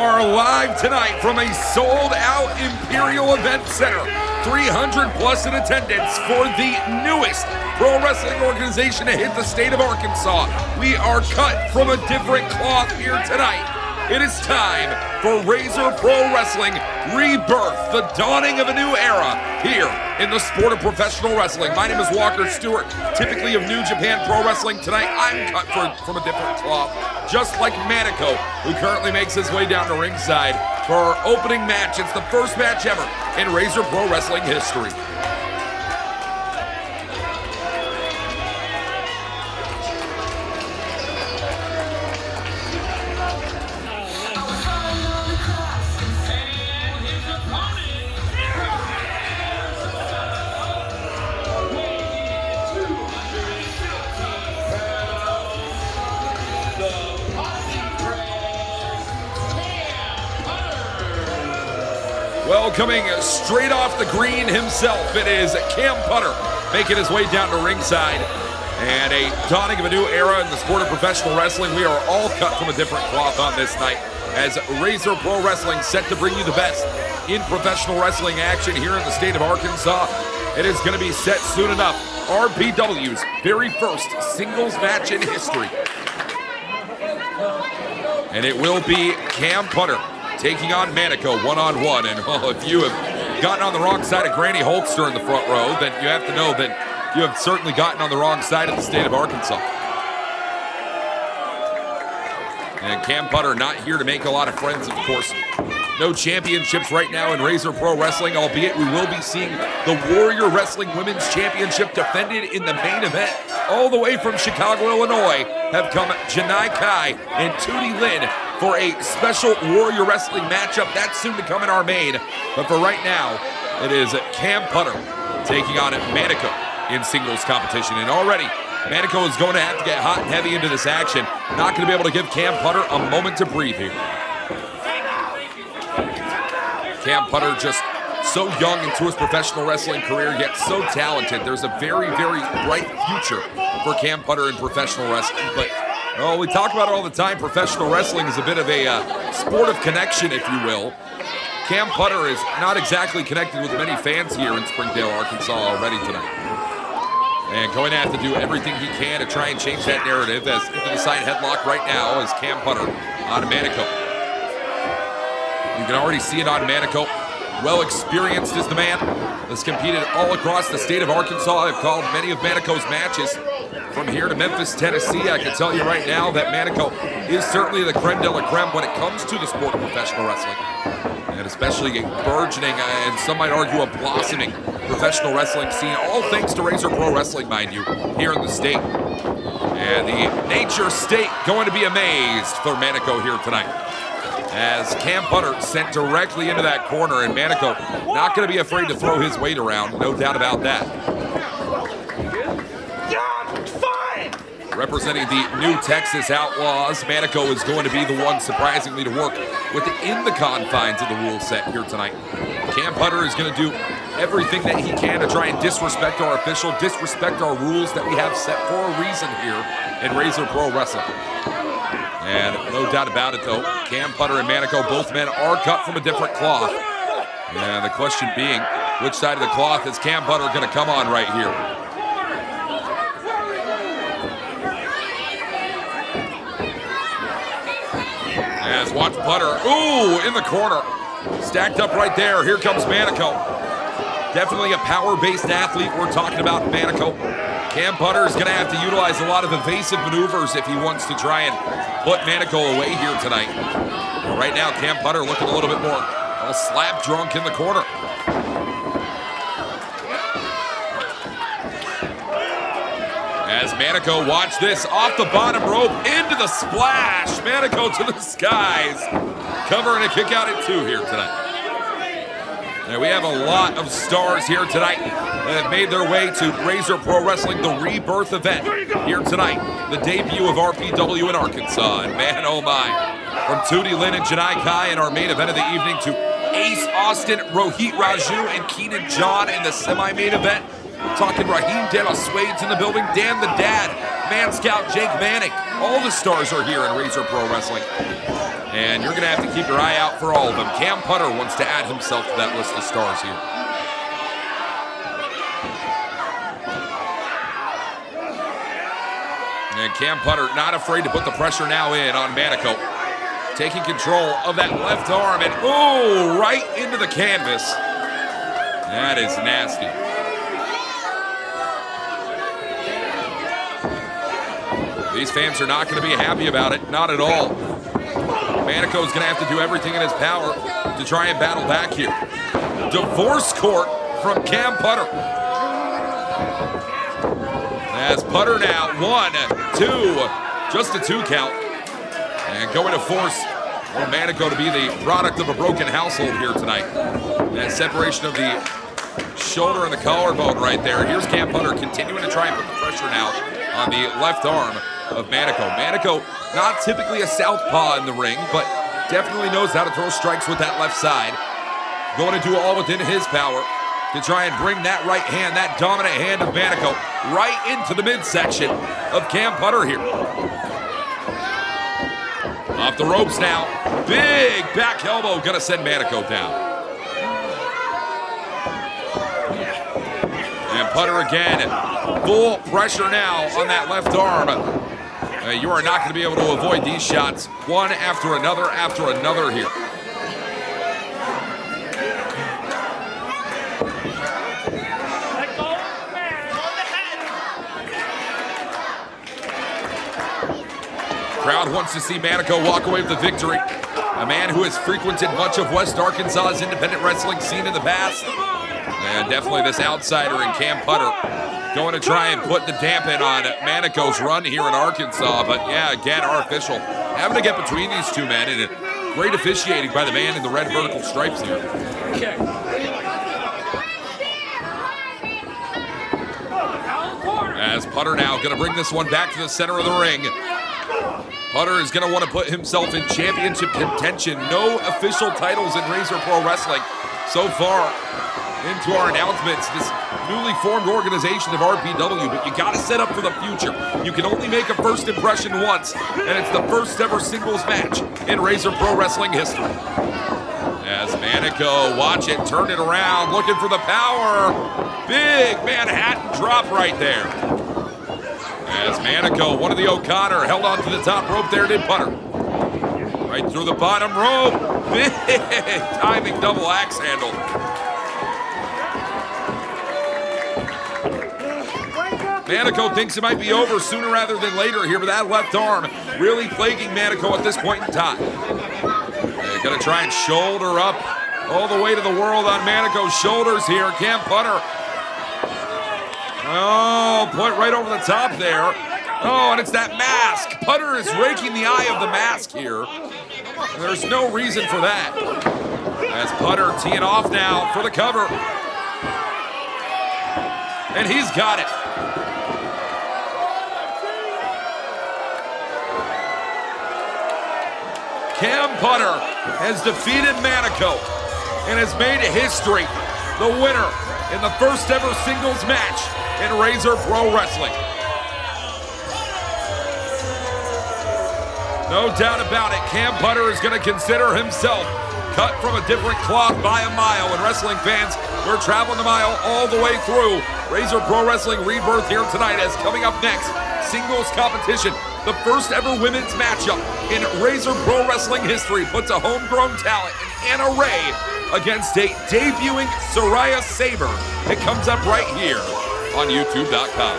are live tonight from a sold-out Imperial Event Center. 300 plus in attendance for the newest pro wrestling organization to hit the state of Arkansas. We are cut from a different cloth here tonight. It is time for Razor Pro Wrestling Rebirth, the dawning of a new era here in the sport of professional wrestling. My name is Walker Stewart, typically of New Japan Pro Wrestling. Tonight, I'm cut from a different cloth, just like Manico, who currently makes his way down to ringside for our opening match. It's the first match ever in Razor Pro Wrestling history. Coming straight off the green himself, it is Cam Putter making his way down to ringside. And a dawning of a new era in the sport of professional wrestling. We are all cut from a different cloth on this night as Razor Pro Wrestling set to bring you the best in professional wrestling action here in the state of Arkansas. It is going to be set soon enough. RPW's very first singles match in history. And it will be Cam Putter taking on Manico one-on-one. And well, if you have gotten on the wrong side of Granny Holster in the front row, then you have to know that you have certainly gotten on the wrong side of the state of Arkansas. And Cam Putter not here to make a lot of friends, of course. No championships right now in Razor Pro Wrestling, albeit we will be seeing the Warrior Wrestling Women's Championship defended in the main event. All the way from Chicago, Illinois, have come Janai Kai and Tootie Lynn for a special Warrior Wrestling matchup. That's soon to come in our main. But for right now, it is Cam Putter taking on Manico in singles competition. And already, Manico is going to have to get hot and heavy into this action. Not going to be able to give Cam Putter a moment to breathe here. Cam Putter just so young into his professional wrestling career, yet so talented. There's a very, very bright future for Cam Putter in professional wrestling. But well, we talk about it all the time. Professional wrestling is a bit of a sport of connection, if you will. Cam Putter is not exactly connected with many fans here in Springdale, Arkansas already tonight. And going to have to do everything he can to try and change that narrative as into the side headlock right now is Cam Putter on Manico. You can already see it on Manico. Well experienced is the man. Has competed all across the state of Arkansas. I've called many of Manico's matches. From here to Memphis, Tennessee, I can tell you right now that Manico is certainly the creme de la creme when it comes to the sport of professional wrestling. And especially a burgeoning, and some might argue a blossoming professional wrestling scene, all thanks to Razor Pro Wrestling, mind you, here in the state. And the nature state going to be amazed for Manico here tonight. As Cam Putter sent directly into that corner, and Manico not going to be afraid to throw his weight around, no doubt about that. Representing the new Texas Outlaws, Manico is going to be the one, surprisingly, to work within the confines of the rule set here tonight. Cam Putter is going to do everything that he can to try and disrespect our official, disrespect our rules that we have set for a reason here in Razor Pro Wrestling. And no doubt about it, though, Cam Putter and Manico, both men are cut from a different cloth. And the question being, which side of the cloth is Cam Putter going to come on right here? As watch Putter, ooh, in the corner. Stacked up right there. Here comes Manico. Definitely a power-based athlete we're talking about, Manico. Cam Putter is going to have to utilize a lot of evasive maneuvers if he wants to try and put Manico away here tonight. But right now, Cam Putter looking a little bit more slap drunk in the corner. As Manico, watch this, off the bottom rope, into the splash. Manico to the skies. Covering a kick out at 2 here tonight. And we have a lot of stars here tonight that have made their way to Razor Pro Wrestling, the Rebirth event here tonight. The debut of RPW in Arkansas. And man, oh my. From Tootie Lynn and Janai Kai in our main event of the evening to Ace Austin, Rohit Raju, and Keenan John in the semi-main event. Talking Raheem De La Suede's in the building. Dan the Dad, Man Scout Jake Manning. All the stars are here in Razor Pro Wrestling. And you're going to have to keep your eye out for all of them. Cam Putter wants to add himself to that list of stars here. And Cam Putter not afraid to put the pressure now in on Manico. Taking control of that left arm and, oh, right into the canvas. That is nasty. These fans are not going to be happy about it, not at all. Manico is going to have to do everything in his power to try and battle back here. Divorce court from Cam Putter. As Putter now, 1, 2, just a 2 count. And going to force Manico to be the product of a broken household here tonight. That separation of the shoulder and the collarbone right there. Here's Cam Putter continuing to try and put the pressure now on the left arm of Manico. Manico, not typically a southpaw in the ring, but definitely knows how to throw strikes with that left side. Going to do all within his power to try and bring that right hand, that dominant hand of Manico, right into the midsection of Cam Putter here. Off the ropes now. Big back elbow going to send Manico down. And Putter again, full pressure now on that left arm. You are not going to be able to avoid these shots, one after another here. Crowd wants to see Manico walk away with the victory. A man who has frequented much of West Arkansas's independent wrestling scene in the past. And definitely this outsider in Cam Putter going to try and put the dampen on Manico's run here in Arkansas. But yeah, again, our official having to get between these two men, and great officiating by the man in the red vertical stripes here. Okay. As Putter now going to bring this one back to the center of the ring. Putter is going to want to put himself in championship contention. No official titles in Razor Pro Wrestling so far into our announcements. This newly formed organization of RPW, but you got to set up for the future. You can only make a first impression once, and it's the first ever singles match in Razor Pro Wrestling history. As Manico, watch it, turn it around, looking for the power. Big Manhattan drop right there. As Manico, one of the O'Connor, held on to the top rope there, did Putter. Right through the bottom rope. Big timing double axe handle. Manico thinks it might be over sooner rather than later here, but that left arm really plaguing Manico at this point in time. They're going to try and shoulder up all the way to the world on Manico's shoulders here. Cam Putter. Oh, point right over the top there. Oh, and it's that mask. Putter is raking the eye of the mask here. There's no reason for that. As Putter teeing off now for the cover. And he's got it. Cam Putter has defeated Manico and has made history. The winner in the first ever singles match in Razor Pro Wrestling. No doubt about it, Cam Putter is going to consider himself cut from a different cloth by a mile. And wrestling fans, we're traveling the mile all the way through. Razor Pro Wrestling Rebirth here tonight as coming up next, singles competition. The first ever women's matchup in Razor Pro Wrestling history puts a homegrown talent in Anna Ray against a debuting Soraya Saber. It comes up right here on YouTube.com.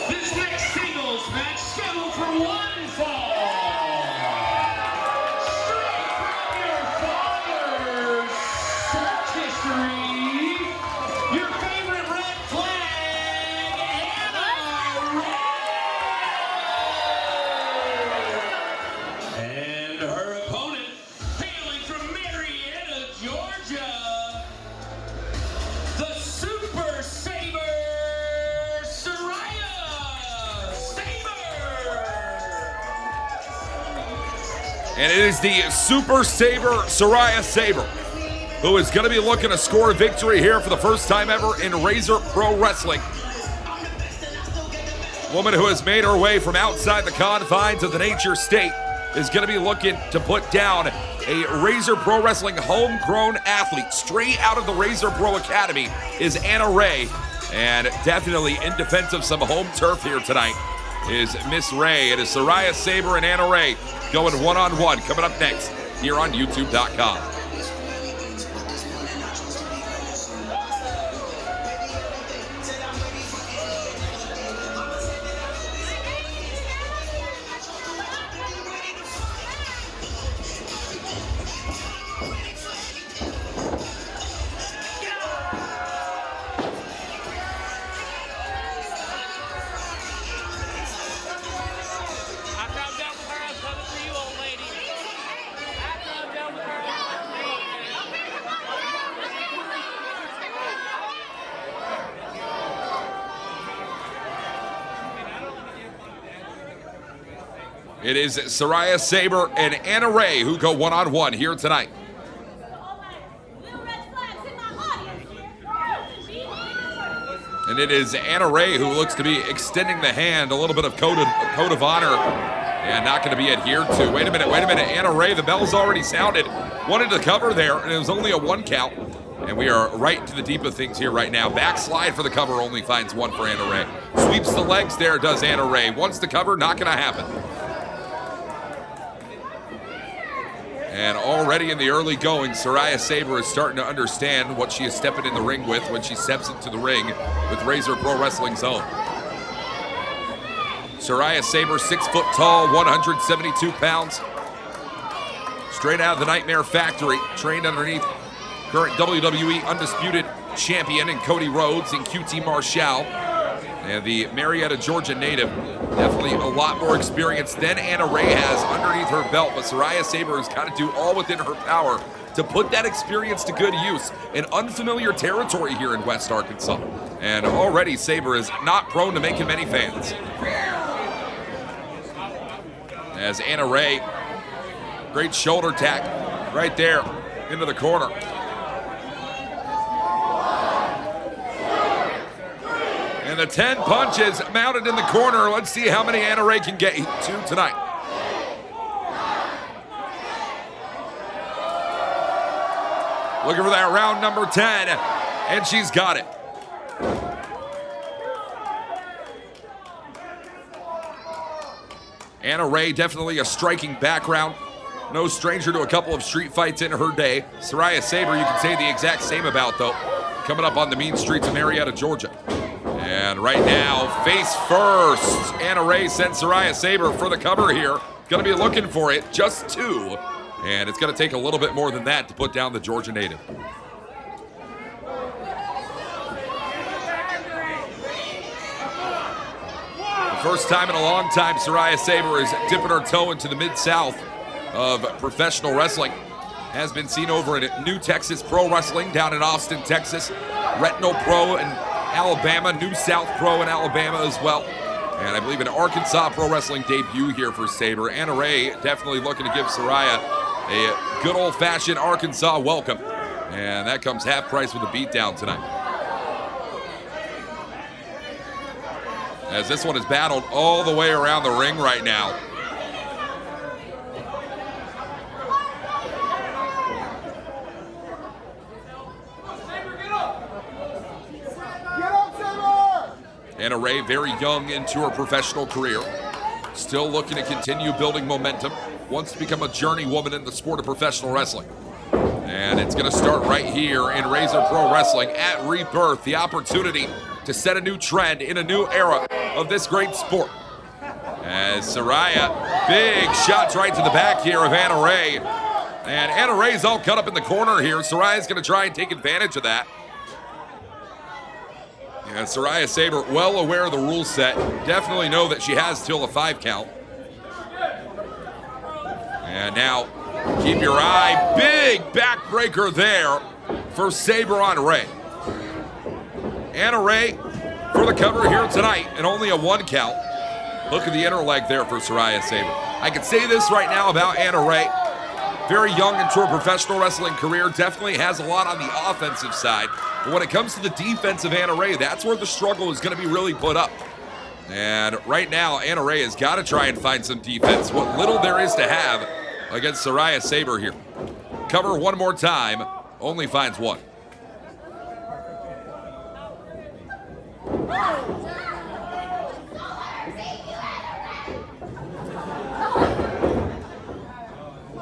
This next singles match scheduled for one fall. Straight from your father's search history, your favorite red flag, Anna Ray. And her opponent, hailing from Marietta, Georgia, the Super Saber, Soraya Saber. And it is the Super Saber Soraya Saber. who is going to be looking to score a victory here for the first time ever in Razor Pro Wrestling. Woman who has made her way from outside the confines of the Nature State is going to be looking to put down a Razor Pro Wrestling homegrown athlete. Straight out of the Razor Pro Academy is Anna Ray. And definitely in defense of some home turf here tonight is Miss Ray. It is Saraya Saber and Anna Ray going one-on-one coming up next here on YouTube.com. It is Saraya Saber and Anna Ray who go one-on-one here tonight. And it is Anna Ray who looks to be extending the hand, a little bit of code of honor, and not going to be adhered to. Wait a minute. Anna Ray, the bell's already sounded. Wanted to cover there, and it was only a 1 count. And we are right into the deep of things here right now. Backslide for the cover only finds 1 for Anna Ray. Sweeps the legs there, does Anna Ray. Wants the cover, not going to happen. And already in the early going, Saraya Saber is starting to understand what she is stepping in the ring with when she steps into the ring with Razor Pro Wrestling's own. Saraya Saber, 6 foot tall, 172 pounds. Straight out of the Nightmare Factory, trained underneath current WWE Undisputed Champion in Cody Rhodes and QT Marshall. And the Marietta, Georgia native, definitely a lot more experience than Anna Ray has underneath her belt. But Saraya Saber has got to do all within her power to put that experience to good use in unfamiliar territory here in West Arkansas. And already Saber is not prone to making many fans. As Anna Ray, great shoulder tack right there into the corner. And the 10 punches mounted in the corner. Let's see how many Anna Ray can get to tonight. Looking for that round number 10, and she's got it. Anna Ray, definitely a striking background. No stranger to a couple of street fights in her day. Saraya Saber, you can say the exact same about, though. Coming up on the mean streets of Marietta, Georgia. And right now, face first. Anna Ray sends Saraya Saber for the cover here. Going to be looking for it, just 2. And it's going to take a little bit more than that to put down the Georgia native. The first time in a long time, Saraya Saber is dipping her toe into the Mid-South of professional wrestling. Has been seen over in New Texas Pro Wrestling down in Austin, Texas. Retinal Pro in Alabama, New South Pro in Alabama as well. And I believe an Arkansas Pro Wrestling debut here for Saber. Anna Ray definitely looking to give Saraya a good old-fashioned Arkansas welcome. And that comes half price with a beatdown tonight. As this one is battled all the way around the ring right now. Anna Ray, very young into her professional career. Still looking to continue building momentum. Wants to become a journeywoman in the sport of professional wrestling. And it's going to start right here in Razor Pro Wrestling at Rebirth. The opportunity to set a new trend in a new era of this great sport. As Saraya, big shots right to the back here of Anna Ray. And Anna Ray's all cut up in the corner here. Saraya's going to try and take advantage of that. And Saraya Saber, well aware of the rule set. Definitely know that she has till a 5 count. And now, keep your eye. Big backbreaker there for Saber on Ray. Anna Ray for the cover here tonight, and only a 1 count. Look at the inner leg there for Saraya Saber. I can say this right now about Anna Ray. very young into her professional wrestling career, definitely has a lot on the offensive side. But when it comes to the defense of Anna Ray, that's where the struggle is going to be really put up. And right now, Anna Ray has got to try and find some defense, what little there is to have against Saraya Saber here. Cover one more time, only finds one.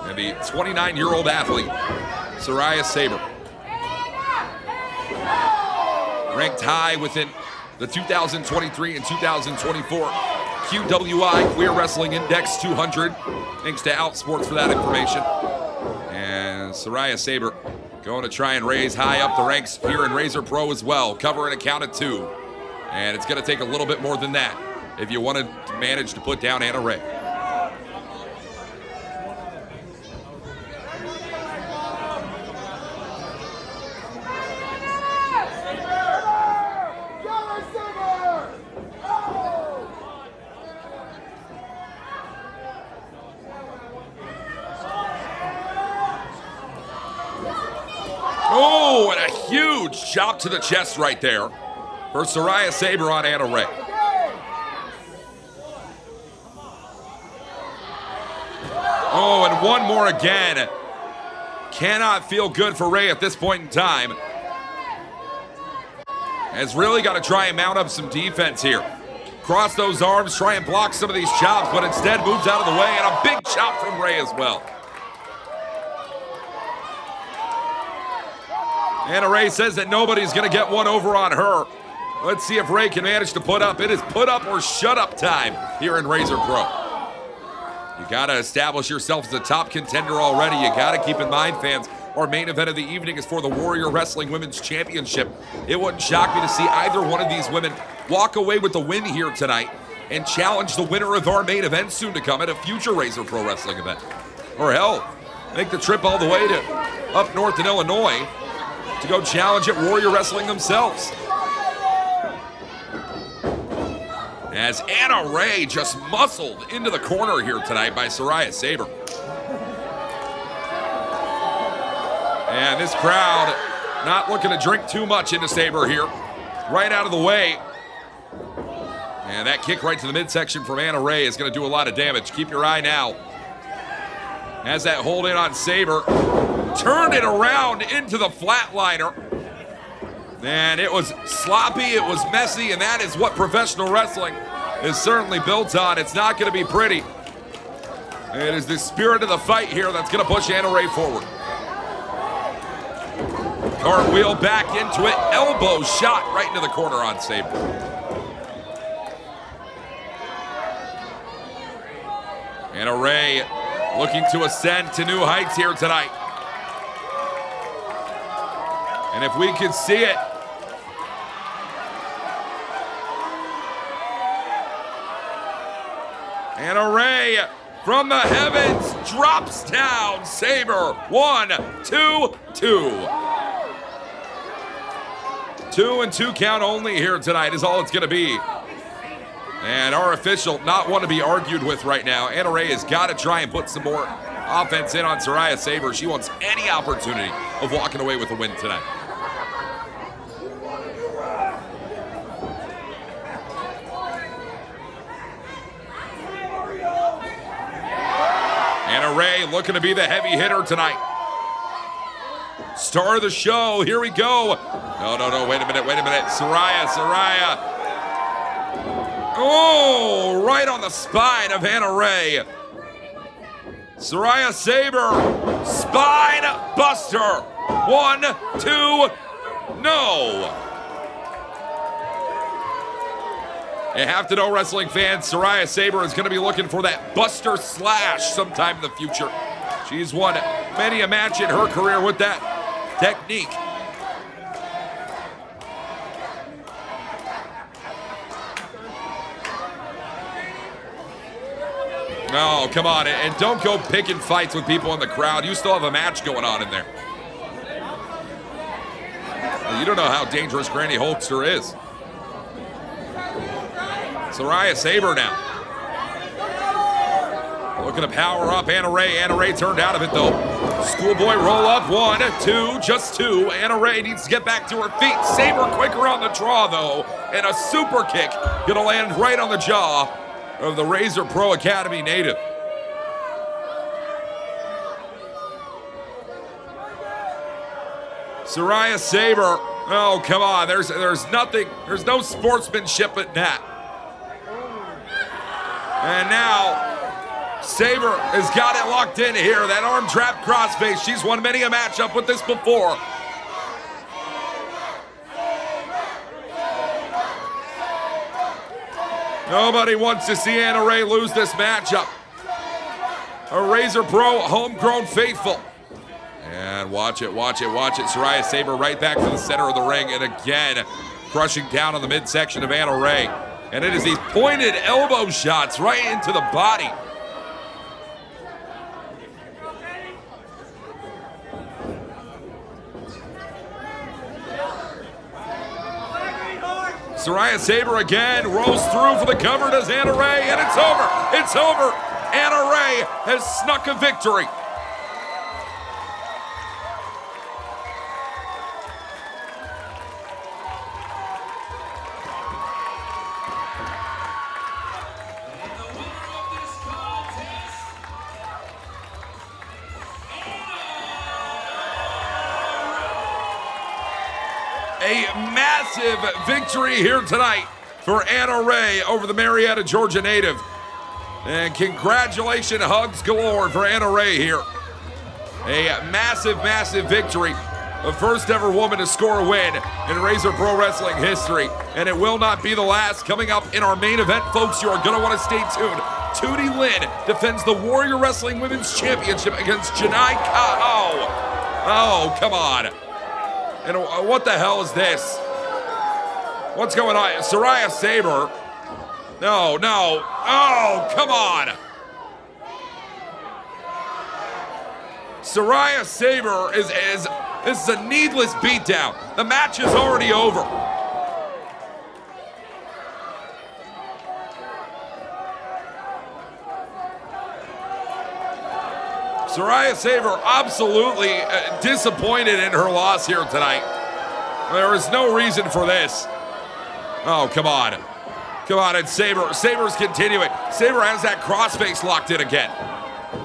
And the 29-year-old athlete, Saraya Saber, ranked high within the 2023 and 2024 QWI Queer Wrestling Index 200. Thanks to Outsports for that information. And Saraya Saber going to try and raise high up the ranks here in Razor Pro as well. Cover an account of 2. And it's going to take a little bit more than that if you want to manage to put down Anna Ray. Oh, and a huge chop to the chest right there for Saraya Saber on Anna Ray. Oh, and one more again. Cannot feel good for Ray at this point in time. Has really got to try and mount up some defense here. Cross those arms, try and block some of these chops, but instead moves out of the way, and a big chop from Ray as well. Anna Ray says that nobody's going to get one over on her. Let's see if Ray can manage to put up. It is put up or shut up time here in Razor Pro. You got to establish yourself as a top contender already. You got to keep in mind, fans, our main event of the evening is for the Warrior Wrestling Women's Championship. It wouldn't shock me to see either one of these women walk away with the win here tonight and challenge the winner of our main event soon to come at a future Razor Pro Wrestling event. Or hell, make the trip all the way to up north in Illinois to go challenge at Warrior Wrestling themselves. As Anna Ray just muscled into the corner here tonight by Saraya Saber. And this crowd not looking to drink too much into Saber here. Right out of the way. And that kick right to the midsection from Anna Ray is going to do a lot of damage. Keep your eye now. Has that hold in on Saber. Turned it around into the flatliner. And it was sloppy, it was messy, and that is what professional wrestling is certainly built on. It's not going to be pretty. It is the spirit of the fight here that's going to push Anna Ray forward. Cartwheel back into it, elbow shot right into the corner on Saber. Anna Ray looking to ascend to new heights here tonight. And if we could see it, Anna Ray from the heavens drops down Saber. 1, 2, 2. 2 and 2 count only here tonight is all it's going to be. And our official, not one to be argued with right now. Anna Ray has got to try and put some more offense in on Saraya Saber. She wants any opportunity of walking away with a win tonight. Anna Ray looking to be the heavy hitter tonight. Star of the show, here we go. No, wait a minute. Saraya. Oh, right on the spine of Anna Ray. Saraya Saber, spine buster. 1, 2, no. You have to know, wrestling fans, Saraya Saber is going to be looking for that Buster Slash sometime in the future. She's won many a match in her career with that technique. Oh, come on, and don't go picking fights with people in the crowd. You still have a match going on in there. You don't know how dangerous Granny Holster is. Saraya Saber now. Looking to power up Anna Ray. Anna Ray turned out of it, though. Schoolboy roll up. 1, 2, just 2. Anna Ray needs to get back to her feet. Saber quicker on the draw, though. And a super kick gonna land right on the jaw of the Razor Pro Academy native. Soraya Saber. Oh, come on. There's nothing. There's no sportsmanship in that. And now Saber has got it locked in here. That arm trap crossface. She's won many a matchup with this before. Nobody wants to see Anna Ray lose this matchup. A Razor Pro homegrown faithful. And watch it, watch it, watch it. Soraya Saber right back to the center of the ring. And again, crushing down on the midsection of Anna Ray. And it is these pointed elbow shots right into the body. Soraya Saber again rolls through for the cover, does Anna Ray, and it's over. It's over. Anna Ray has snuck a victory. A massive victory here tonight for Anna Ray over the Marietta, Georgia native. And congratulations, hugs galore for Anna Ray here. A massive, massive victory. The first ever woman to score a win in Razor Pro Wrestling history. And it will not be the last. Coming up in our main event, folks, you are going to want to stay tuned. Tootie Lynn defends the Warrior Wrestling Women's Championship against Janai Kao. Oh, come on. And what the hell is this? What's going on? Soraya Saber. No. Oh, come on. Soraya Saber is a needless beatdown. The match is already over. Soraya Saber absolutely disappointed in her loss here tonight. There is no reason for this. Oh, come on. Come on, and Saber's continuing. Saber has that crossface locked in again.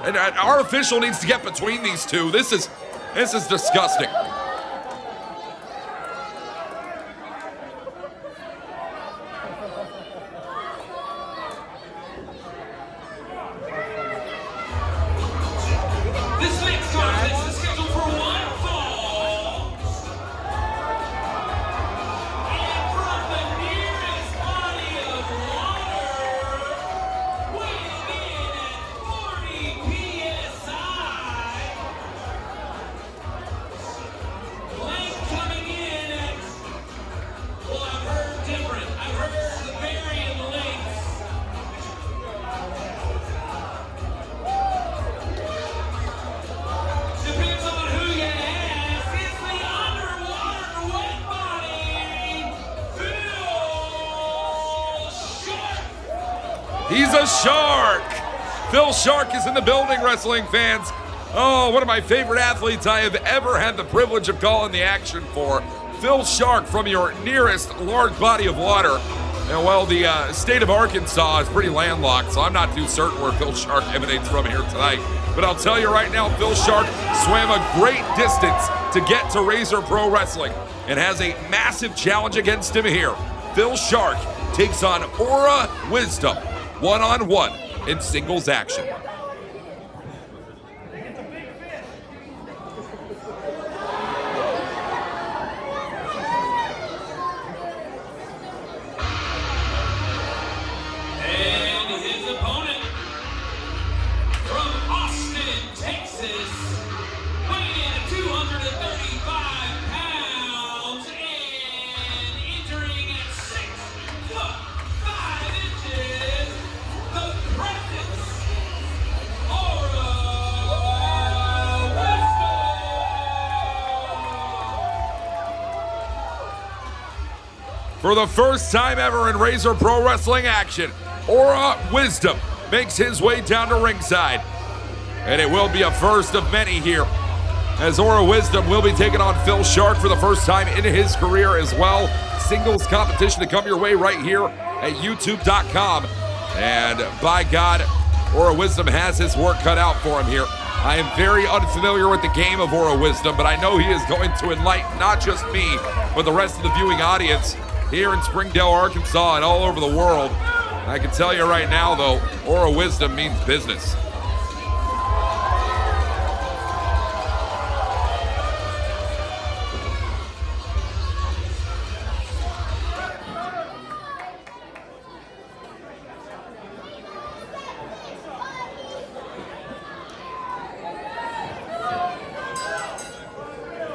And our official needs to get between these two. This is disgusting. This next contest is scheduled for one fall. And from the nearest body of water, weighing in at 40 PSI. Length coming in at, well, I've heard different. I've heard the varying lengths. Depends on who you ask. It's the underwater wet body, Phil Sharp. He's a shark. Phil Shark is in the building, wrestling fans. Oh, one of my favorite athletes I have ever had the privilege of calling the action for. Phil Shark from your nearest large body of water. And well, the state of Arkansas is pretty landlocked, so I'm not too certain where Phil Shark emanates from here tonight. But I'll tell you right now, Phil Shark swam a great distance to get to Razor Pro Wrestling and has a massive challenge against him here. Phil Shark takes on Aura Wisdom, one-on-one in singles action. And his opponent from Austin, Texas, weighing in at 235 pounds and entering at 6'5" the presence, Aura Wisdom. For the first time ever in Razor Pro Wrestling action, Aura Wisdom makes his way down to ringside. And it will be a first of many here, as Aura Wisdom will be taking on Phil Shark for the first time in his career as well. Singles competition to come your way right here at youtube.com. And by God, Aura Wisdom has his work cut out for him here. I am very unfamiliar with the game of Aura Wisdom, but I know he is going to enlighten not just me, but the rest of the viewing audience here in Springdale, Arkansas, and all over the world. I can tell you right now, though, Aura Wisdom means business.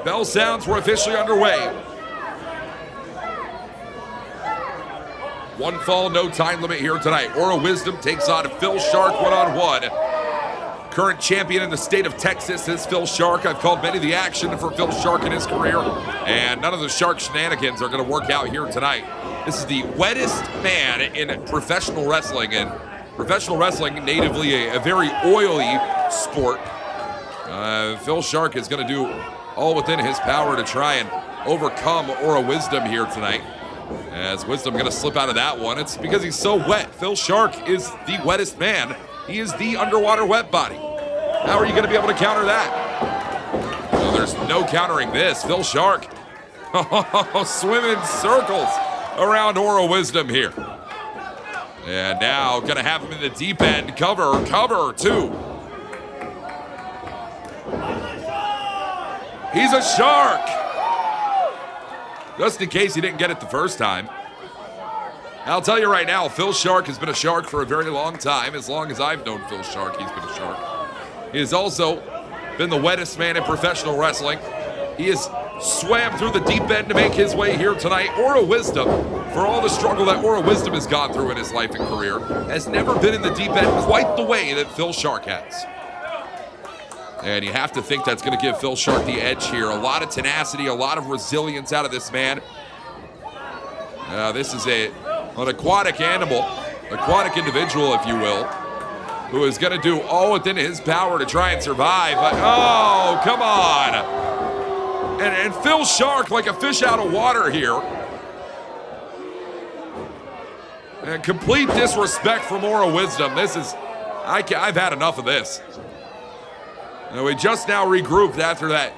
Bell sounds were officially underway. One fall, no time limit here tonight. Aura Wisdom takes on Phil Shark one-on-one. Current champion in the state of Texas is Phil Shark. I've called many of the action for Phil Shark in his career, and none of the Shark shenanigans are going to work out here tonight. This is the wettest man in professional wrestling, and professional wrestling, natively a very oily sport. Phil Shark is going to do all within his power to try and overcome Aura Wisdom here tonight. As Wisdom going to slip out of that one. It's because he's so wet. Phil Shark is the wettest man. He is the underwater wet body. How are you going to be able to counter that? Well, there's no countering this. Phil Shark swimming circles around Aura Wisdom here. And now going to have him in the deep end. Cover two. He's a shark! Just in case he didn't get it the first time. I'll tell you right now, Phil Shark has been a shark for a very long time. As long as I've known Phil Shark, he's been a shark. He has also been the wettest man in professional wrestling. He has swam through the deep end to make his way here tonight. Aura Wisdom, for all the struggle that Aura Wisdom has gone through in his life and career, has never been in the deep end quite the way that Phil Shark has. And you have to think that's going to give Phil Shark the edge here. A lot of tenacity, a lot of resilience out of this man. This is an aquatic animal, aquatic individual, if you will, who is going to do all within his power to try and survive. But, oh, come on. And Phil Shark, like a fish out of water here. And complete disrespect from Aura Wisdom. This is, I've had enough of this. And we just now regrouped after that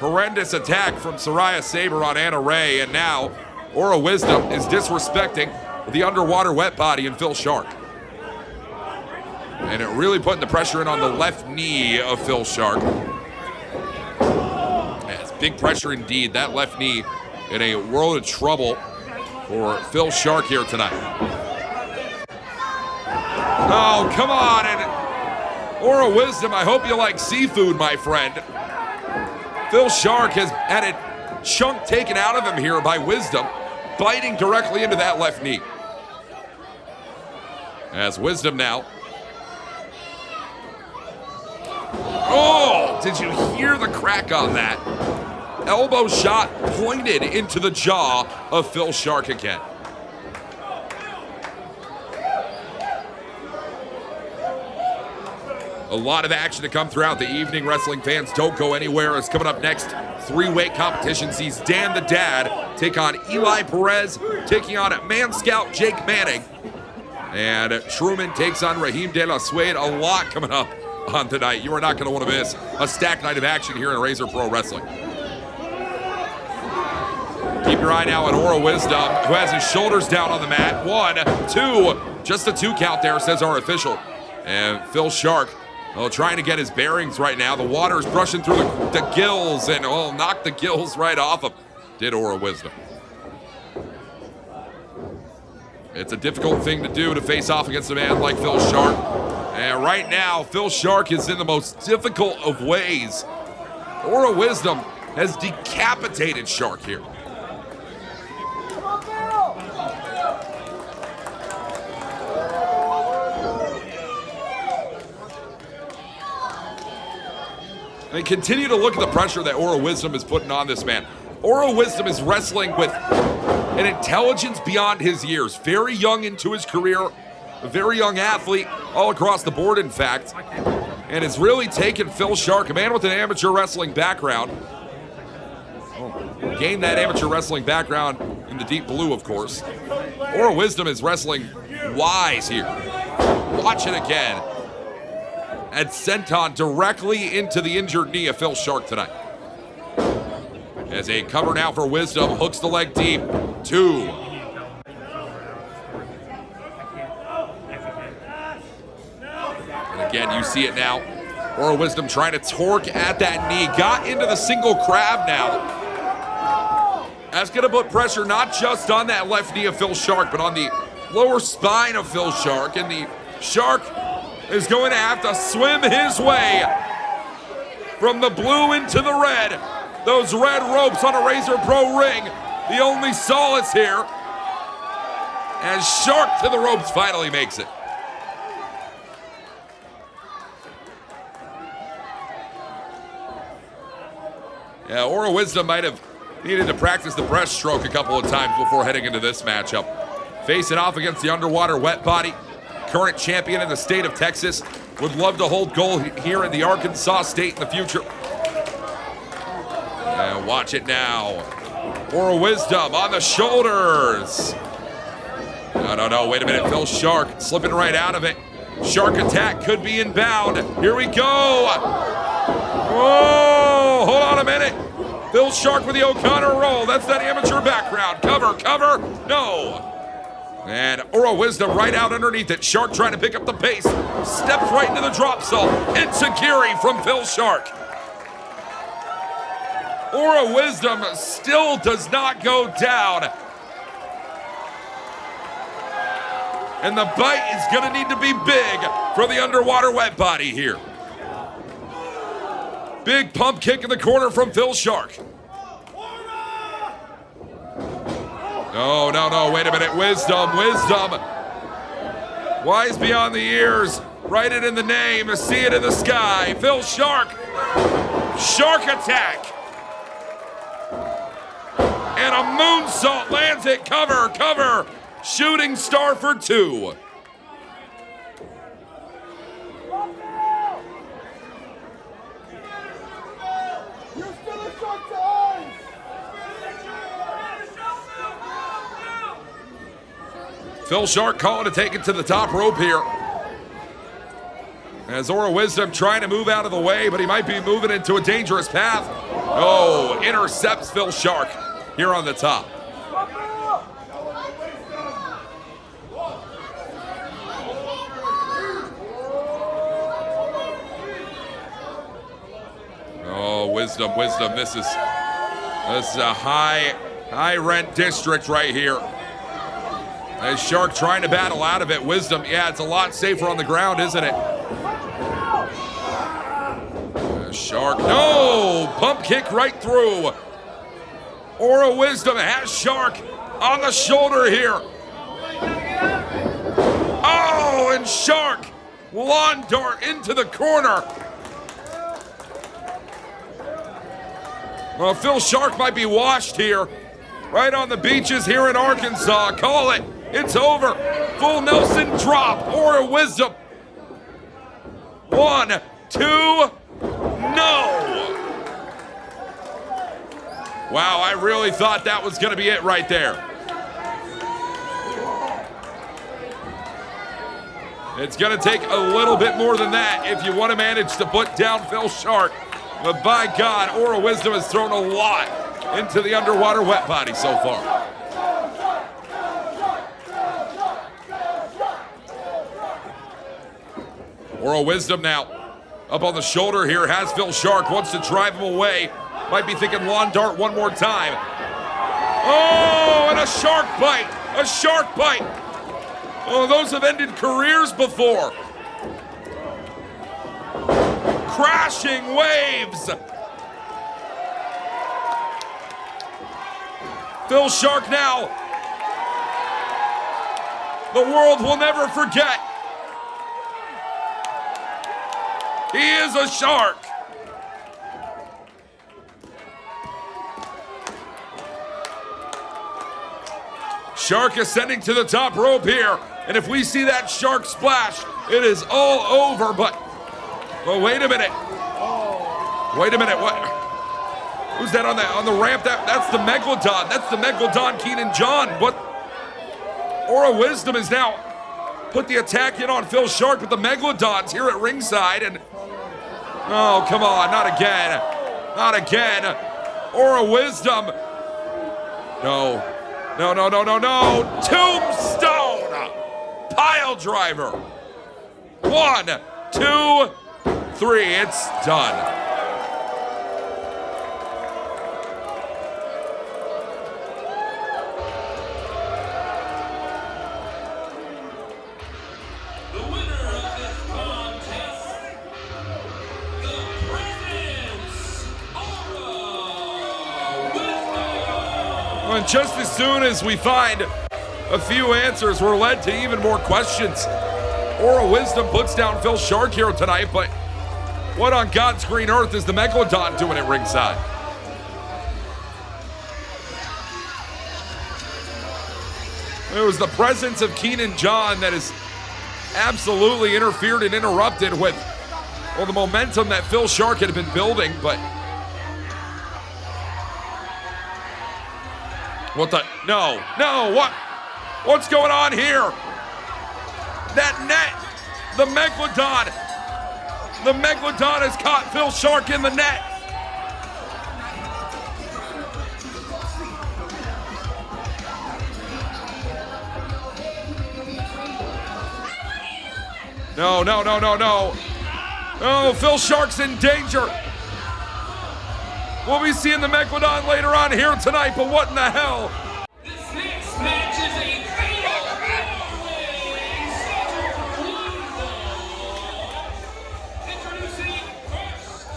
horrendous attack from Soraya Saber on Anna Ray, and now Aura Wisdom is disrespecting the underwater wet body in Phil Shark. And it really putting the pressure in on the left knee of Phil Shark. It's big pressure indeed. That left knee in a world of trouble for Phil Shark here tonight. Oh, come on. And Aura Wisdom, I hope you like seafood, my friend. Phil Shark has had a chunk taken out of him here by Wisdom, biting directly into that left knee. As Wisdom now. Oh, did you hear the crack on that? Elbow shot pointed into the jaw of Phil Shark again. A lot of action to come throughout the evening. Wrestling fans, don't go anywhere. As coming up next, three-weight competition sees Dan the Dad take on Eli Perez, taking on Man Scout Jake Manning. And Truman takes on Raheem De La Suede. A lot coming up on tonight. You are not going to want to miss a stacked night of action here in Razor Pro Wrestling. Keep your eye now on Aura Wisdom, who has his shoulders down on the mat. 1, 2, just a 2 count there, says our official. And Phil Shark, trying to get his bearings right now. The water is brushing through the gills and knock the gills right off him. Did Aura Wisdom. It's a difficult thing to do to face off against a man like Phil Shark. And right now, Phil Shark is in the most difficult of ways. Aura Wisdom has decapitated Shark here. And continue to look at the pressure that Aura Wisdom is putting on this man. Aura Wisdom is wrestling with an intelligence beyond his years. Very young into his career, a very young athlete all across the board, in fact, and has really taken Phil Shark, a man with an amateur wrestling background. Gained that amateur wrestling background in the deep blue, of course. Aura Wisdom is wrestling wise here. Watch it again. And senton directly into the injured knee of Phil Shark tonight. As a cover now for Wisdom, hooks the leg deep. 2. And again, you see it now. Aura Wisdom trying to torque at that knee. Got into the single crab now. That's going to put pressure not just on that left knee of Phil Shark, but on the lower spine of Phil Shark. And the Shark is going to have to swim his way from the blue into the red. Those red ropes on a Razor Pro ring, the only solace here. As Shark to the ropes finally makes it. Yeah, Aura Wisdom might have needed to practice the breaststroke a couple of times before heading into this matchup. Facing off against the underwater wet body, current champion in the state of Texas. Would love to hold gold here in the Arkansas state in the future. And watch it now. Aura Wisdom on the shoulders. No, wait a minute. Phil Shark slipping right out of it. Shark attack could be inbound. Here we go. Whoa, hold on a minute. Phil Shark with the O'Connor roll. That's that amateur background. Cover, no. And Aura Wisdom right out underneath it. Shark trying to pick up the pace. Steps right into the drop salt. Enziguri from Phil Shark. Aura Wisdom still does not go down. And the bite is going to need to be big for the underwater wet body here. Big pump kick in the corner from Phil Shark. No, wait a minute. Wisdom. Wise beyond the ears. Write it in the name. See it in the sky. Phil Shark. Shark attack. And a moonsault lands it. Cover. Shooting star for 2. Phil Shark calling to take it to the top rope here. As Aura Wisdom trying to move out of the way, but he might be moving into a dangerous path. Oh, intercepts Phil Shark here on the top. Oh, Wisdom. This is a high rent district right here. As Shark trying to battle out of it. Wisdom, yeah, it's a lot safer on the ground, isn't it? Shark, no! Pump kick right through. Aura Wisdom has Shark on the shoulder here. Oh, and Shark, lawn dart into the corner. Well, Phil Shark might be washed here. Right on the beaches here in Arkansas. Call it. It's over. Full Nelson drop. Aura Wisdom. 1, 2, no. Wow, I really thought that was going to be it right there. It's going to take a little bit more than that if you want to manage to put down Phil Shark. But by God, Aura Wisdom has thrown a lot into the underwater wet body so far. Aura Wisdom now up on the shoulder here, has Phil Shark, wants to drive him away. Might be thinking lawn dart one more time. Oh, and a shark bite. Oh, those have ended careers before. Crashing waves. Phil Shark now. The world will never forget. He is a shark. Shark ascending to the top rope here. And if we see that shark splash, it is all over. But wait a minute. Wait a minute. What? Who's that on the ramp? That's the Megalodon. That's the Megalodon Keenan John. What? Aura Wisdom is now put the attack in on Phil Shark, but the Megalodon's here at ringside. And oh, come on, not again. Not again. Aura Wisdom. No. No, no, no, no, no. Tombstone. Pile driver. 1, 2, 3. It's done. And just as soon as we find a few answers, we're led to even more questions. Aura Wisdom puts down Phil Shark here tonight, but what on God's green earth is the Megalodon doing at ringside? It was the presence of Keenan John that has absolutely interfered and interrupted with, well, the momentum that Phil Shark had been building, but what the? No, no, what? What's going on here? That net, the Megalodon has caught Phil Shark in the net. No, no, no, no, no. Oh, Phil Shark's in danger. We'll be seeing the Megalodon later on here tonight, but what in the hell? This next match is a fatal four-way scheduled for one fall. Introducing first,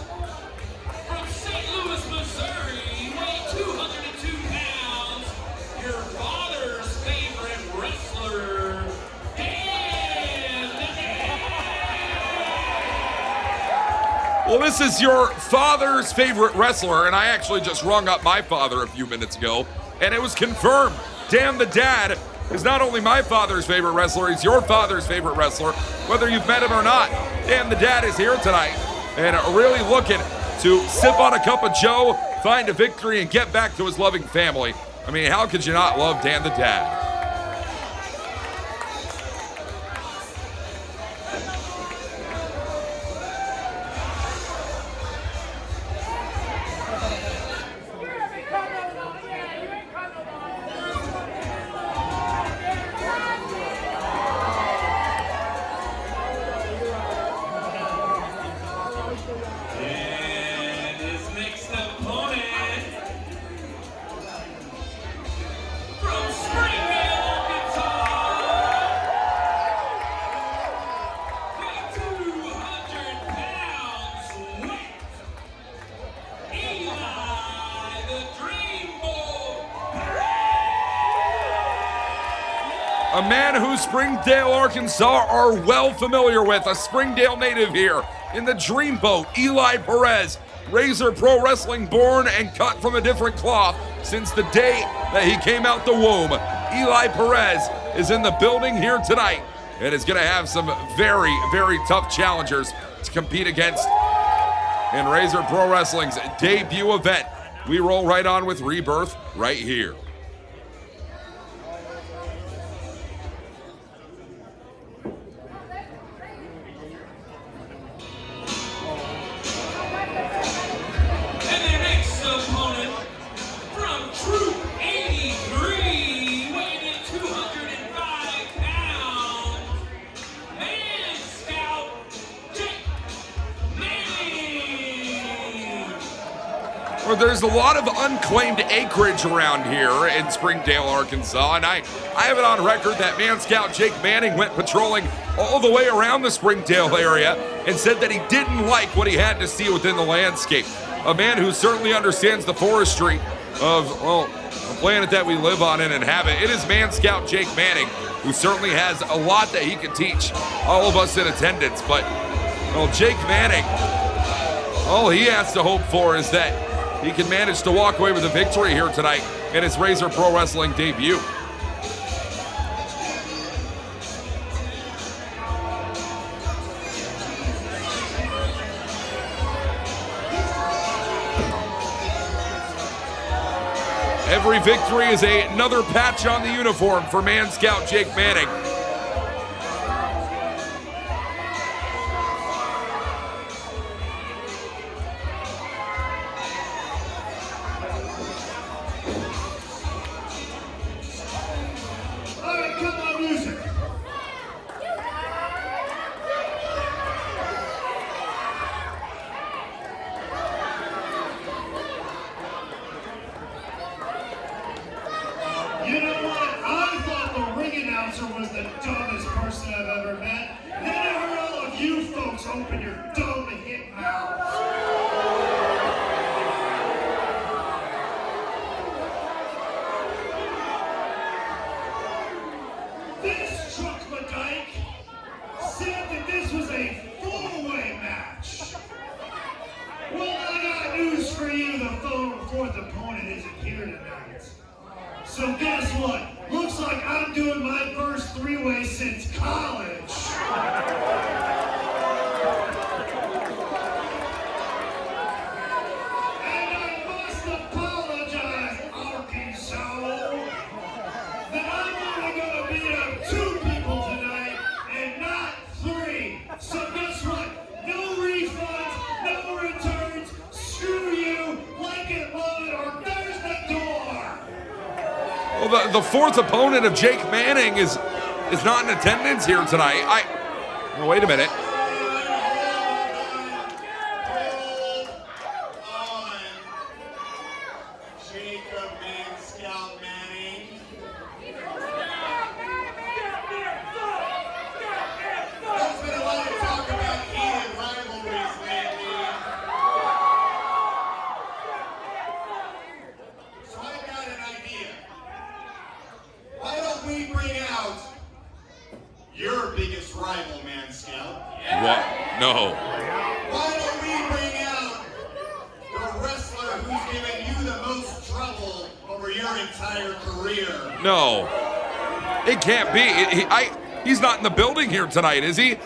from St. Louis, Missouri, weighing 202 pounds, your father's favorite wrestler, Well, this is your father's favorite wrestler, and I actually just rung up my father a few minutes ago, and it was confirmed. Dan the Dad is not only my father's favorite wrestler, he's your father's favorite wrestler, whether you've met him or not. Dan the Dad is here tonight, and really looking to sip on a cup of joe, find a victory, and get back to his loving family. I mean, how could you not love Dan the Dad? and his next opponent, from Springdale, Arkansas, weighing 200 pounds, weight, Eli, the Dreamboat. A man who Springdale, Arkansas are well familiar with, a Springdale native here in the Dreamboat, Eli Perez, Razor Pro Wrestling, born and cut from a different cloth since the day that he came out the womb. Eli Perez is in the building here tonight and is going to have some very, very tough challengers to compete against in Razor Pro Wrestling's debut event. We roll right on with Rebirth right here. And their next opponent, from Troop 83, weighing in 205 pounds, Man Scout Jake Manning. Well, there's a lot of unclaimed acreage around here in Springdale, Arkansas, and I have it on record that Man Scout Jake Manning went patrolling all the way around the Springdale area and said that he didn't like what he had to see within the landscape. A man who certainly understands the forestry of, well, the planet that we live on and inhabit. It is Man Scout Jake Manning, who certainly has a lot that he can teach all of us in attendance. But, well, Jake Manning, all he has to hope for is that he can manage to walk away with a victory here tonight in his Razor Pro Wrestling debut. Every victory is another patch on the uniform for Man Scout Jake Manning. All right, come on, music. You know what? I thought the ring announcer was the dumbest person I've ever met. Then I heard all of you folks open your dumb hit mouths. This Chuck McDyke said that this was a four-way match. Well, I got news for you. The fourth opponent isn't here tonight. So guess what? Looks like I'm doing my first three-way since college. And I must apologize, Arkansas, that I'm only gonna beat up 2 people tonight and not 3. So guess what? No refunds, no returns. Screw you, like it, love it, or there's the door. Well, the fourth opponent of Jake Manning is not in attendance here tonight. Oh, wait a minute. Hold on. Jacob Man Scout Manning. There's been a lot of talk about heated rivalries lately. So I've got an idea. Why don't we bring out your biggest rival, Man Scout? What? No. Why don't we bring out the wrestler who's given you the most trouble over your entire career? No. It can't be. He's not in the building here tonight, is he?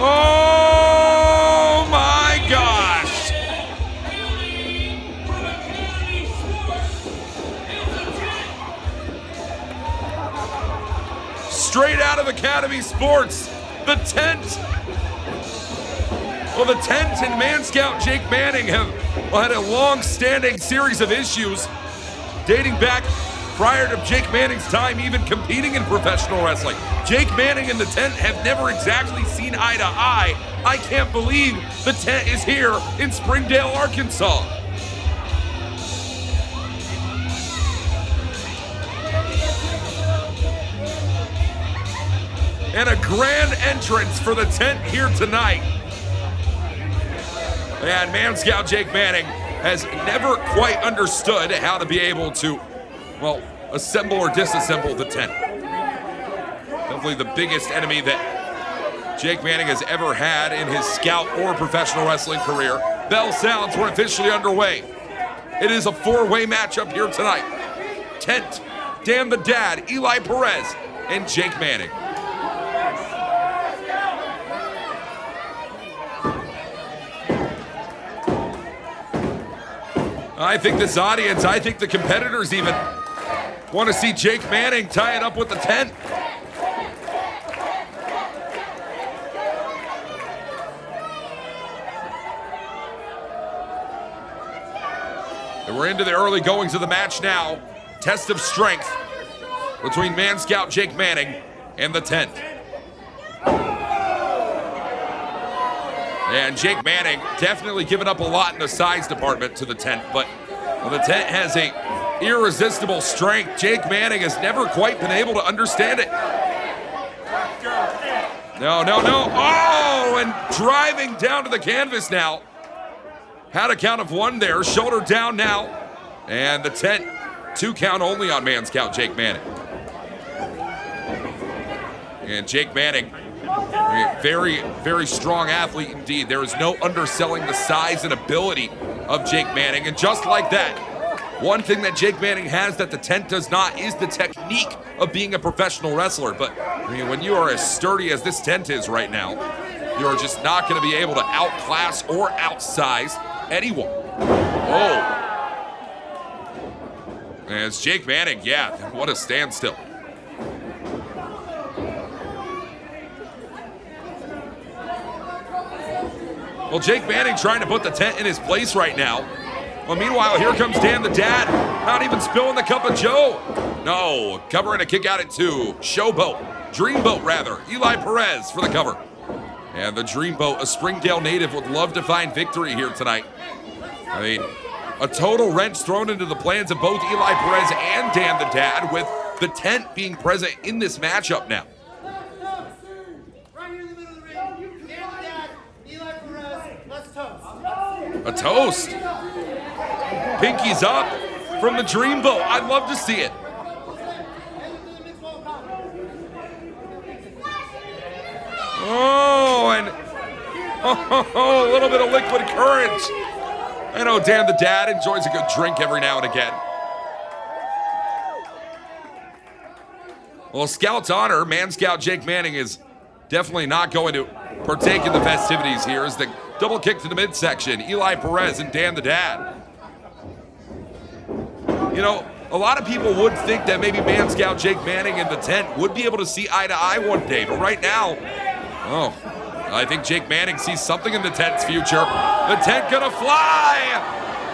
Oh my gosh! Hailing from Academy Sports, it's a Straight out of Academy Sports, the tent. Well, the tent and Man Scout Jake Manning have had a long-standing series of issues dating back prior to Jake Manning's time even competing in professional wrestling. Jake Manning and the tent have never exactly seen eye to eye. I can't believe the tent is here in Springdale, Arkansas. And a grand entrance for the tent here tonight. And Man Scout Jake Manning has never quite understood how to be able to, well, assemble or disassemble the tent. Definitely the biggest enemy that Jake Manning has ever had in his scout or professional wrestling career. Bell sounds, we're officially underway. It is a 4-way matchup here tonight. Tent, Dan the Dad, Eli Perez, and Jake Manning. I think this audience, I think the competitors even want to see Jake Manning tie it up with the tent. And we're into the early goings of the match now. Test of strength between Man Scout Jake Manning and the tent. And Jake Manning definitely given up a lot in the size department to the tent, but the tent has a irresistible strength. Jake Manning has never quite been able to understand it. No. Oh, and driving down to the canvas now. Had a count of 1 there, shoulder down now. And the tent, 2 count only on Man Scout Jake Manning. And Jake Manning, very, very strong athlete indeed. There is no underselling the size and ability of Jake Manning. And just like that, One thing that Jake Manning has that the tent does not is the technique of being a professional wrestler. But I mean, when you are as sturdy as this tent is right now, you are just not going to be able to outclass or outsize anyone. Oh. And it's Jake Manning, yeah, what a standstill. Well, Jake Manning trying to put the tent in his place right now. Well, meanwhile, here comes Dan the Dad, not even spilling the cup of Joe. No, covering a kick out at 2. Showboat, Dreamboat rather, Eli Perez for the cover. And the Dreamboat, a Springdale native, would love to find victory here tonight. I mean, a total wrench thrown into the plans of both Eli Perez and Dan the Dad, with the tent being present in this matchup now. Right here in the middle of the ring, Dan the Dad, Eli Perez, let's toast. A toast. Pinkies up from the Dreamboat. I'd love to see it. Oh, and a little bit of liquid courage. I know Dan the Dad enjoys a good drink every now and again. Well, Scout's honor, Man Scout Jake Manning is definitely not going to partake in the festivities here as the double kick to the midsection. Eli Perez and Dan the Dad. You know, a lot of people would think that maybe Man Scout Jake Manning and the tent would be able to see eye to eye one day, but right now, oh, I think Jake Manning sees something in the tent's future. The tent gonna fly!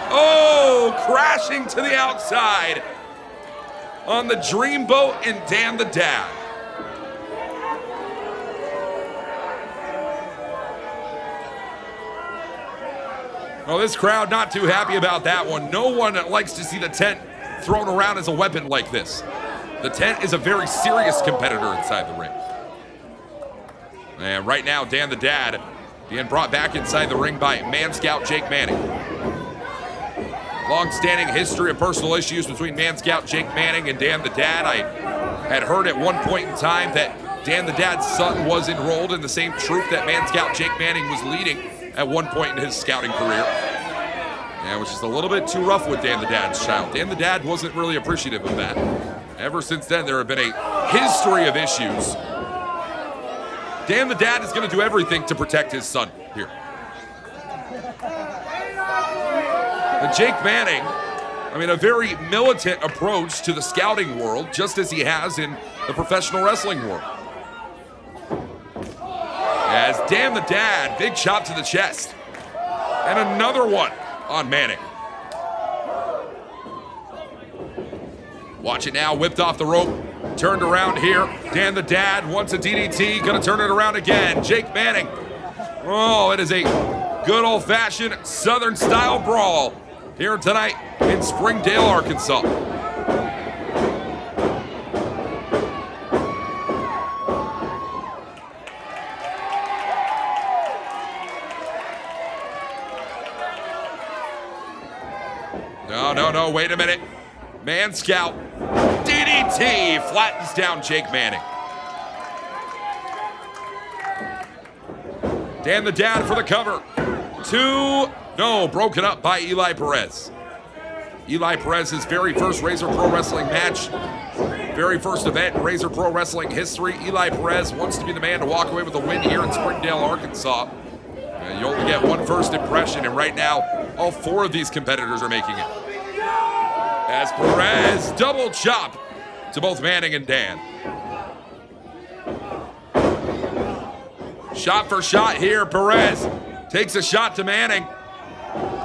Oh, crashing to the outside on the Dreamboat and Dan the Dad. Well, this crowd not too happy about that one. No one likes to see the tent thrown around as a weapon like this. The tent is a very serious competitor inside the ring. And right now, Dan the Dad being brought back inside the ring by Man Scout Jake Manning. Long-standing history of personal issues between Man Scout Jake Manning and Dan the Dad. I had heard at one point in time that Dan the Dad's son was enrolled in the same troop that Man Scout Jake Manning was leading at one point in his scouting career. Yeah, which is a little bit too rough with Dan the Dad's child. Dan the Dad wasn't really appreciative of that. Ever since then, there have been a history of issues. Dan the Dad is going to do everything to protect his son here. And Jake Manning, I mean, a very militant approach to the scouting world, just as he has in the professional wrestling world. As Dan the Dad, big chop to the chest. And another one on Manning. Watch it now, whipped off the rope, turned around here. Dan the Dad wants a DDT, gonna turn it around again. Jake Manning. Oh, it is a good old-fashioned Southern style brawl here tonight in Springdale, Arkansas. No, wait a minute. Man Scout, DDT, flattens down Jake Manning. Dan the Dad for the cover. 2, no, broken up by Eli Perez. Eli Perez's very first Razor Pro Wrestling match, very first event in Razor Pro Wrestling history. Eli Perez wants to be the man to walk away with a win here in Springdale, Arkansas. You only get one first impression, and right now, all 4 of these competitors are making it. As Perez double chop to both Manning and Dan. Shot for shot here. Perez takes a shot to Manning.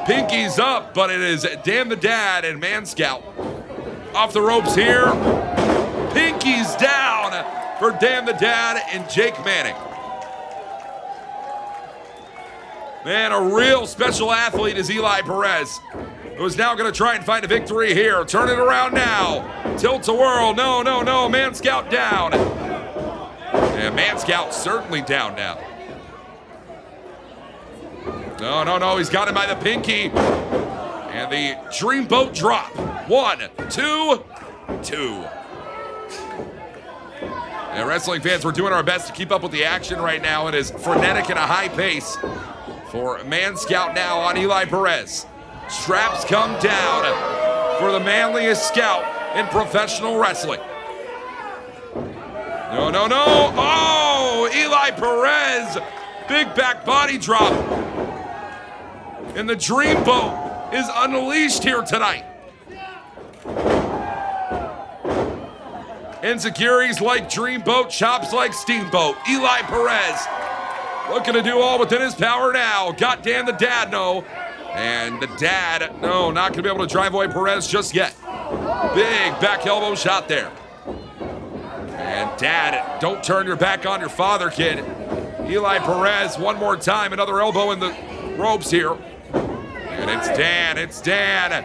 Pinky's up, but it is Dan the Dad and Man Scout. Off the ropes here. Pinky's down for Dan the Dad and Jake Manning. Man, a real special athlete is Eli Perez, who's now going to try and find a victory here. Turn it around now. Tilt to whirl. No. Man Scout down. And Man Scout certainly down now. No. He's got him by the pinky. And the Dreamboat drop. 1, 2, 2. And wrestling fans, we're doing our best to keep up with the action right now. It is frenetic and a high pace for Man Scout now on Eli Perez. Straps come down. for the manliest scout in professional wrestling. No, no, no. Oh, Eli Perez. Big back body drop. And the Dreamboat is unleashed here tonight. Enziguri's like Dreamboat, chops like Steamboat. Eli Perez looking to do all within his power now. Got Dan the Dad, no. And the Dad, no, not going to be able to drive away Perez just yet. Big back elbow shot there. And Dad, don't turn your back on your father, kid. Eli Perez, one more time, another elbow in the ropes here. And it's Dan, it's Dan.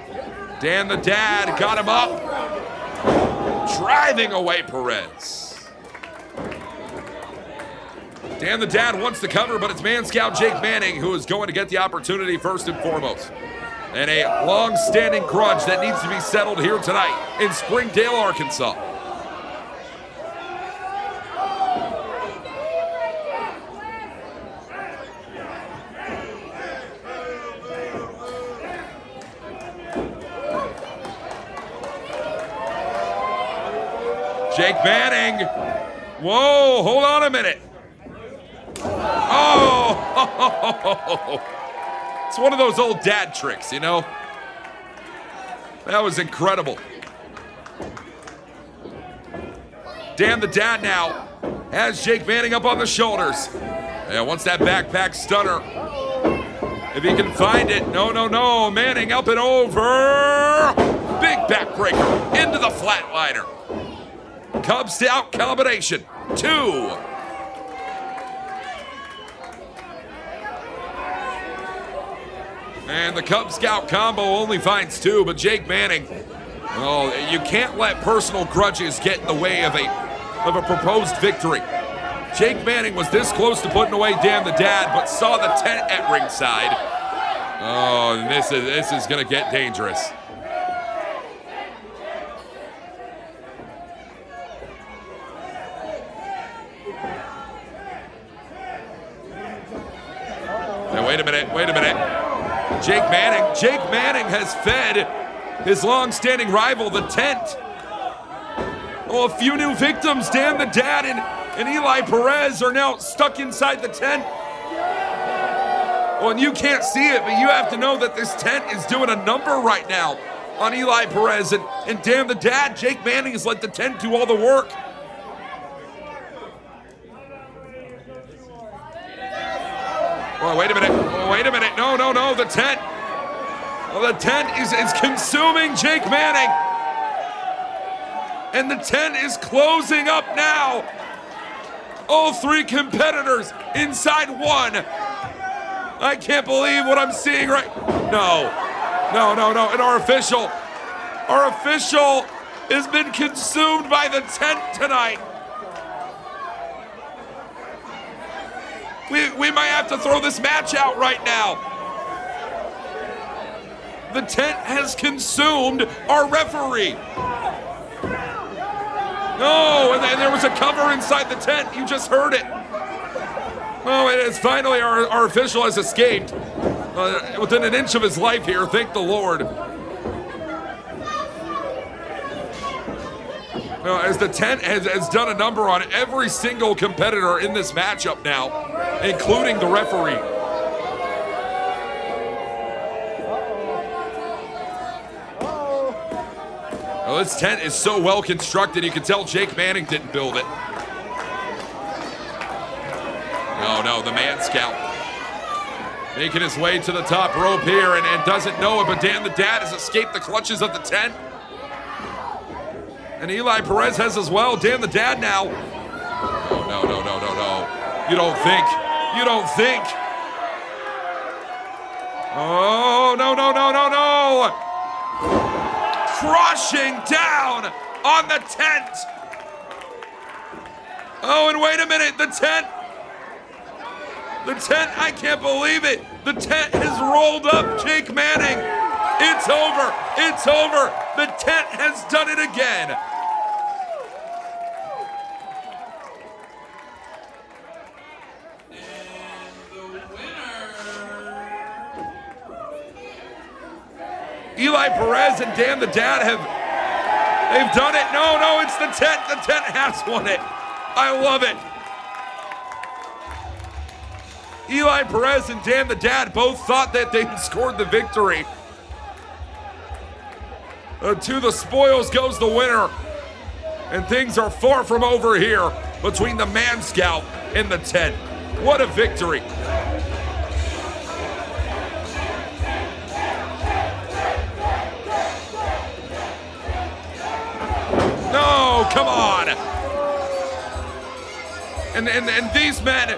Dan the Dad got him up. Driving away Perez. Dan the Dad wants to cover, but it's Man Scout Jake Manning who is going to get the opportunity first and foremost. And a long-standing grudge that needs to be settled here tonight in Springdale, Arkansas. Jake Manning. Whoa, hold on a minute. Oh, it's one of those old dad tricks, you know? That was incredible. Dan the Dad now has Jake Manning up on the shoulders. And wants that backpack stunner. If he can find it. No, no, no. Manning up and over. Big backbreaker into the flatliner. Cub Scout combination. 2. And the Cub Scout combo only finds 2, but Jake Manning, oh, you can't let personal grudges get in the way of a proposed victory. Jake Manning was this close to putting away Dan the Dad, but saw the tent at ringside. Oh, this is gonna get dangerous. Now, wait a minute. Jake Manning has fed his long-standing rival, the Tent. Oh, a few new victims. Dan the Dad and Eli Perez are now stuck inside the tent. Oh, and you can't see it, but you have to know that this tent is doing a number right now on Eli Perez and Dan the Dad. Jake Manning has let the tent do all the work. Oh, wait a minute. No, the tent. Well, the tent is consuming Jake Manning. And the tent is closing up now. All 3 competitors inside 1. I can't believe what I'm seeing right. No. And our official has been consumed by the tent tonight. We might have to throw this match out right now. The tent has consumed our referee. No, and there was a cover inside the tent. You just heard it. Oh, it is finally our official has escaped. Within an inch of his life here, thank the Lord. As the tent has done a number on every single competitor in this matchup now, including the referee. Well, this tent is so well constructed, you can tell Jake Manning didn't build it. No, the Man Scout making his way to the top rope here and doesn't know it, but Dan the Dad has escaped the clutches of the tent. And Eli Perez has as well. Dan the Dad now. No. You don't think. Oh, no. Crushing down on the tent. Oh, and wait a minute. The tent, I can't believe it. The tent has rolled up Jake Manning. It's over. The tent has done it again. And the winner Eli Perez and Dan the Dad they've done it. No, it's the tent. The tent has won it. I love it. Eli Perez and Dan the Dad both thought that they scored the victory. To the spoils goes the winner. And things are far from over here between the Man Scout and the tent. What a victory. No, come on. And these men,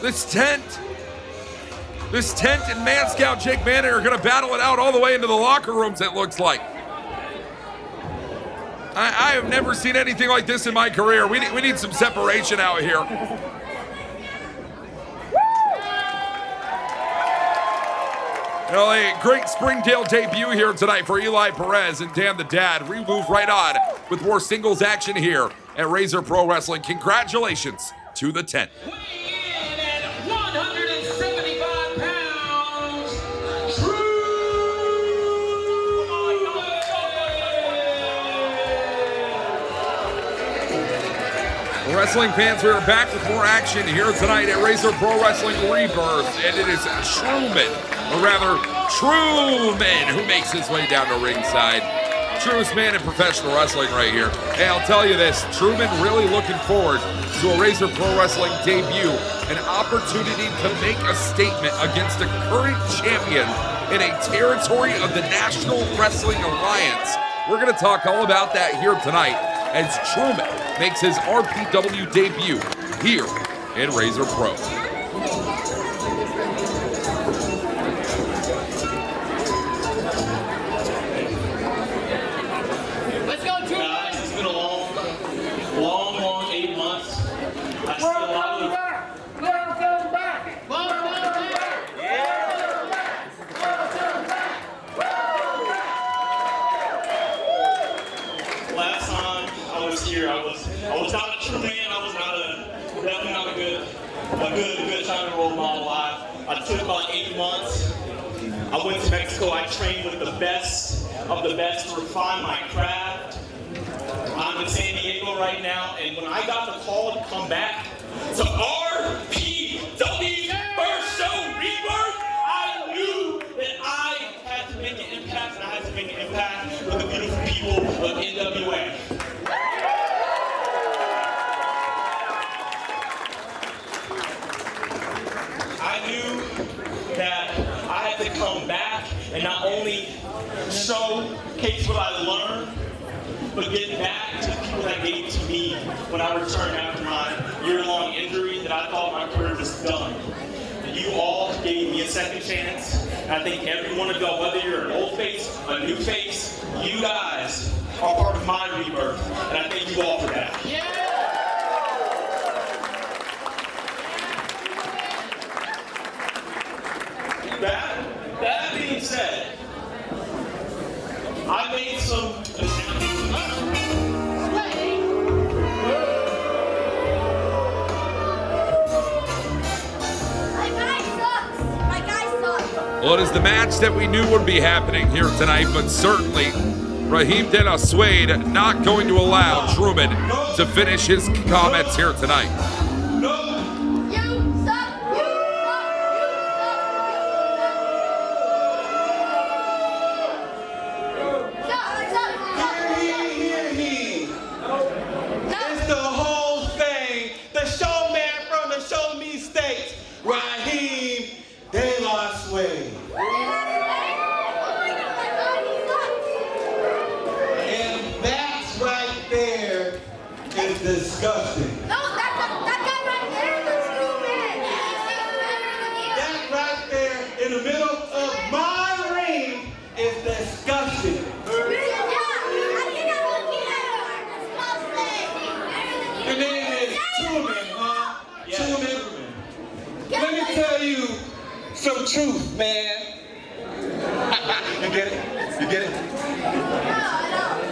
this tent and Man Scout Jake Manning are going to battle it out all the way into the locker rooms, it looks like. I have never seen anything like this in my career. We need some separation out here. Well, a great Springdale debut here tonight for Eli Perez and Dan the Dad. We move right on with more singles action here at Razor Pro Wrestling. Congratulations to the tent. Weighing in at 175 pounds, True. Wrestling fans, we are back with more action here tonight at Razor Pro Wrestling Rebirth, and it is Truman who makes his way down to ringside. Truest man in professional wrestling right here. Hey, I'll tell you this, Truman really looking forward to a Razor Pro Wrestling debut, an opportunity to make a statement against a current champion in a territory of the National Wrestling Alliance. We're going to talk all about that here tonight as Truman makes his RPW debut here in Razor Pro. Let's go, True. Guys, it's been a long 8 months. I see a lot of... Welcome back! Last time I was here, I was not a true man. I was definitely not a good shining role model live. I took about 8 months. I went to Mexico. I trained with the best of the best to refine my craft. I'm in San Diego right now, and when I got the call to come back to RPW First Show Rebirth, I knew that I had to make an impact, and I had to make an impact with the beautiful people of NWA. I knew that I had to come back and not only showcase what I learned, but get back to the people that gave it to me when I returned after my year-long injury that I thought my career was done. You all gave me a second chance, and I think every one of y'all, whether you're an old face, a new face, you guys are part of my rebirth, and I thank you all for that. That being said, I made some Well, it is the match that we knew would be happening here tonight, but certainly Raheem De La Suede not going to allow Truman to finish his comments here tonight. It's the whole thing. The showman from the Show Me States, Raheem De La Suede. And that right there is disgusting. That right there in the middle of my ring is disgusting. Your name is Truman, huh? Yeah. Truman. Let me tell you some truth, man. You get it? You get it?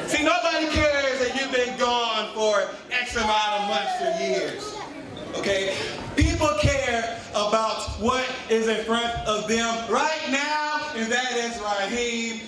See, nobody cares that you've been gone for X amount of months or years. Okay? People care about what is in front of them right now, and that is Raheem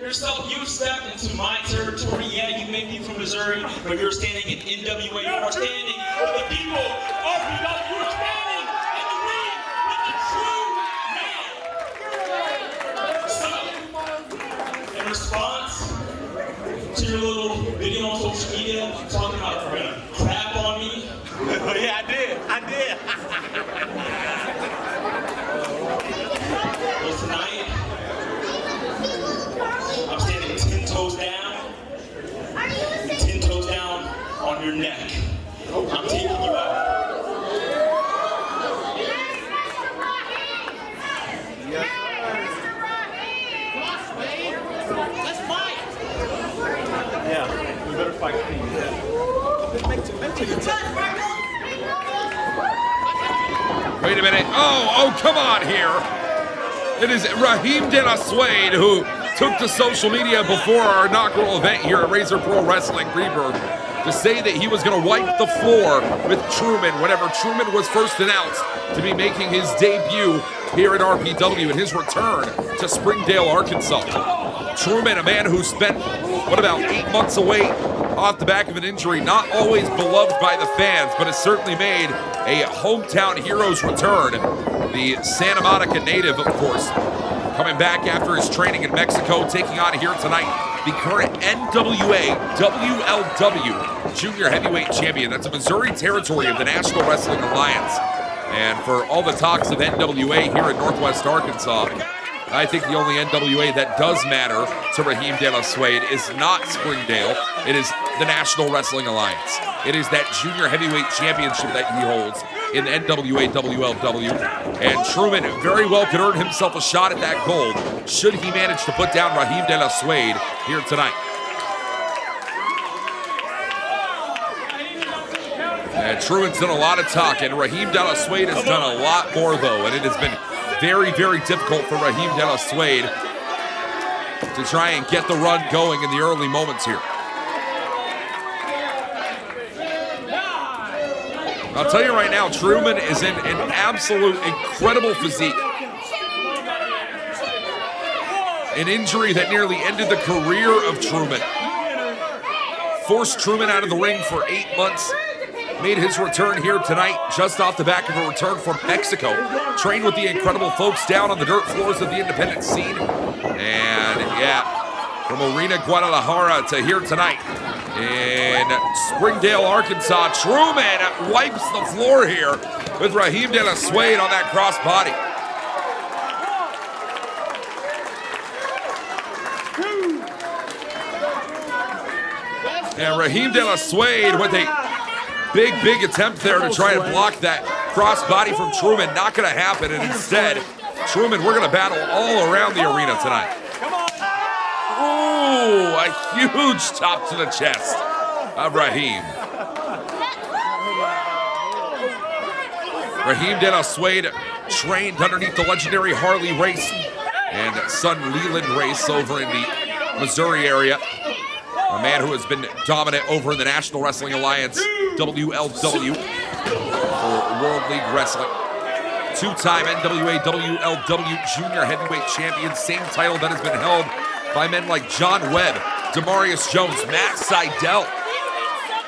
You've stepped into my territory. Yeah, you may be from Missouri, but you're standing in NWA. You are standing with the people of REBIRTH. You are standing in the ring with the true man. So, in response to your little video on social media talking about crap on me. Yeah, I did. Well, tonight, I'm standing 10 toes down, 10 toes down on your neck. I'm taking you out. Let's fight! Yeah, we better fight. Wait a minute. Oh, come on here. It is Raheem De La Suede who took to social media before our inaugural event here at Razor Pro Wrestling Rebirth to say that he was going to wipe the floor with Truman whenever Truman was first announced to be making his debut here at RPW in his return to Springdale, Arkansas. Truman, a man who spent, about 8 months away off the back of an injury, not always beloved by the fans, but has certainly made a hometown hero's return. The Santa Monica native, of course, coming back after his training in Mexico, taking on here tonight the current NWA WLW Junior Heavyweight Champion. That's a Missouri territory of the National Wrestling Alliance. And for all the talks of NWA here in Northwest Arkansas, I think the only NWA that does matter to Raheem De La Suede is not Springdale. It is the National Wrestling Alliance. It is that Junior Heavyweight Championship that he holds in the NWA WLW. And Truman very well could earn himself a shot at that gold should he manage to put down Raheem De La Suede here tonight. And Truman's done a lot of talking. Raheem De La Suede has done a lot more, though, and it has been very, very difficult for Raheem De La Suede to try and get the run going in the early moments here. I'll tell you right now, Truman is in an absolute incredible physique. An injury that nearly ended the career of Truman. Forced Truman out of the ring for 8 months. Made his return here tonight just off the back of a return from Mexico. Trained with the incredible folks down on the dirt floors of the independent scene. And yeah, from Arena Guadalajara to here tonight in Springdale, Arkansas, Truman wipes the floor here with Raheem De La Suede on that cross body. And Raheem De La Suede with a big attempt there to try and block that crossbody from Truman. Not going to happen, and instead, Truman, we're going to battle all around the arena tonight. Ooh, a huge chop to the chest of Raheem. Raheem De La Suede trained underneath the legendary Harley Race and son Leland Race over in the Missouri area. A man who has been dominant over in the National Wrestling Alliance, WLW, for World League Wrestling. Two-time NWA WLW Junior Heavyweight Champion, same title that has been held by men like John Webb, Demarius Jones, Matt Seidel.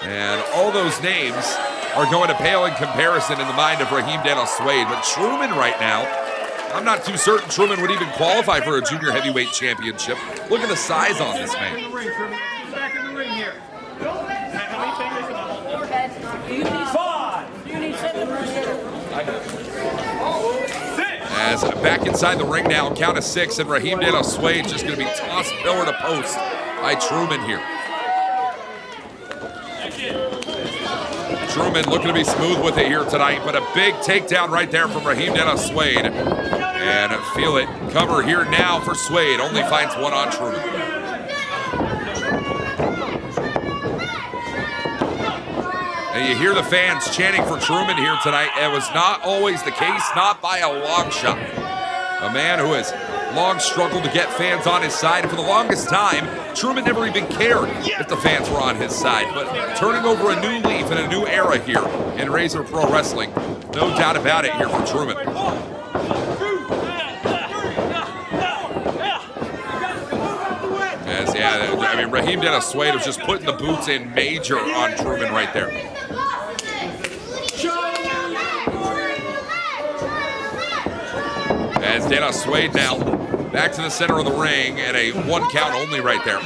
And all those names are going to pale in comparison in the mind of Raheem De La Suede. But Truman right now, I'm not too certain Truman would even qualify for a Junior Heavyweight Championship. Look at the size on this man. Back in the ring here. As back inside the ring now, count of 6, and Raheem De La Suede just going to be tossed pillar to post by Truman here. Truman looking to be smooth with it here tonight, but a big takedown right there from Raheem De La Suede. And feel it, cover here now for Suede, only finds one on Truman. And you hear the fans chanting for Truman here tonight. It was not always the case, not by a long shot. A man who has long struggled to get fans on his side. And for the longest time, Truman never even cared if the fans were on his side. But turning over a new leaf and a new era here in Razor Pro Wrestling, no doubt about it here for Truman. Yeah, I mean, Raheem Dennis Suede was just putting the boots in major on Truman right there. As Dennis Suede now back to the center of the ring and a 1 count only right there.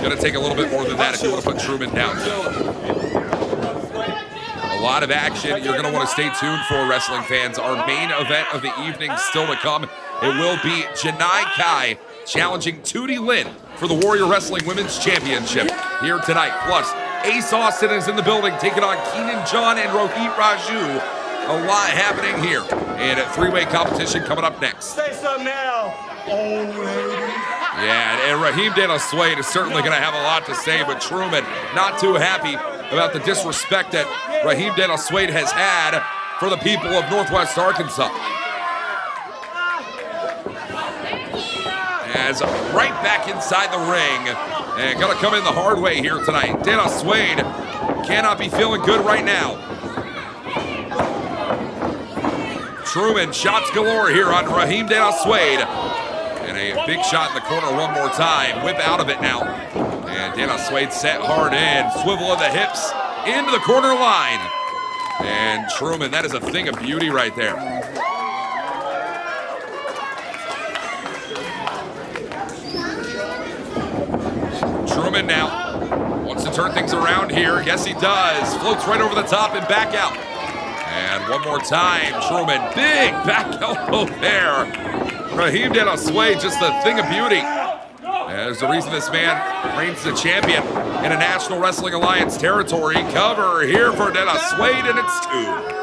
Gonna take a little bit more than that if you want to put Truman down. A lot of action. You're gonna want to stay tuned for, wrestling fans. Our main event of the evening still to come. It will be Janai Kai challenging Tootie Lynn for the Warrior Wrestling Women's Championship here tonight. Plus, Ace Austin is in the building taking on Keenan John and Rohit Raju. A lot happening here. And a 3-way competition coming up next. Say something now, old lady. Yeah, and Raheem Dennis Suede is certainly going to have a lot to say, but Truman not too happy about the disrespect that Raheem Dennis Suede has had for the people of Northwest Arkansas. As right back inside the ring, and gonna come in the hard way here tonight. Dennis Suede cannot be feeling good right now. Truman shots galore here on Raheem Dennis Suede. And a big shot in the corner one more time. Whip out of it now. And Dennis Suede set hard in. Swivel of the hips into the corner line. And Truman, that is a thing of beauty right there. Truman now wants to turn things around here. Yes, he does. Floats right over the top and back out. And one more time, Truman. Big back elbow there. Raheem Dennis Suede, just a thing of beauty. And there's the reason this man reigns the champion in a National Wrestling Alliance territory. Cover here for Dennis Suede, and it's 2.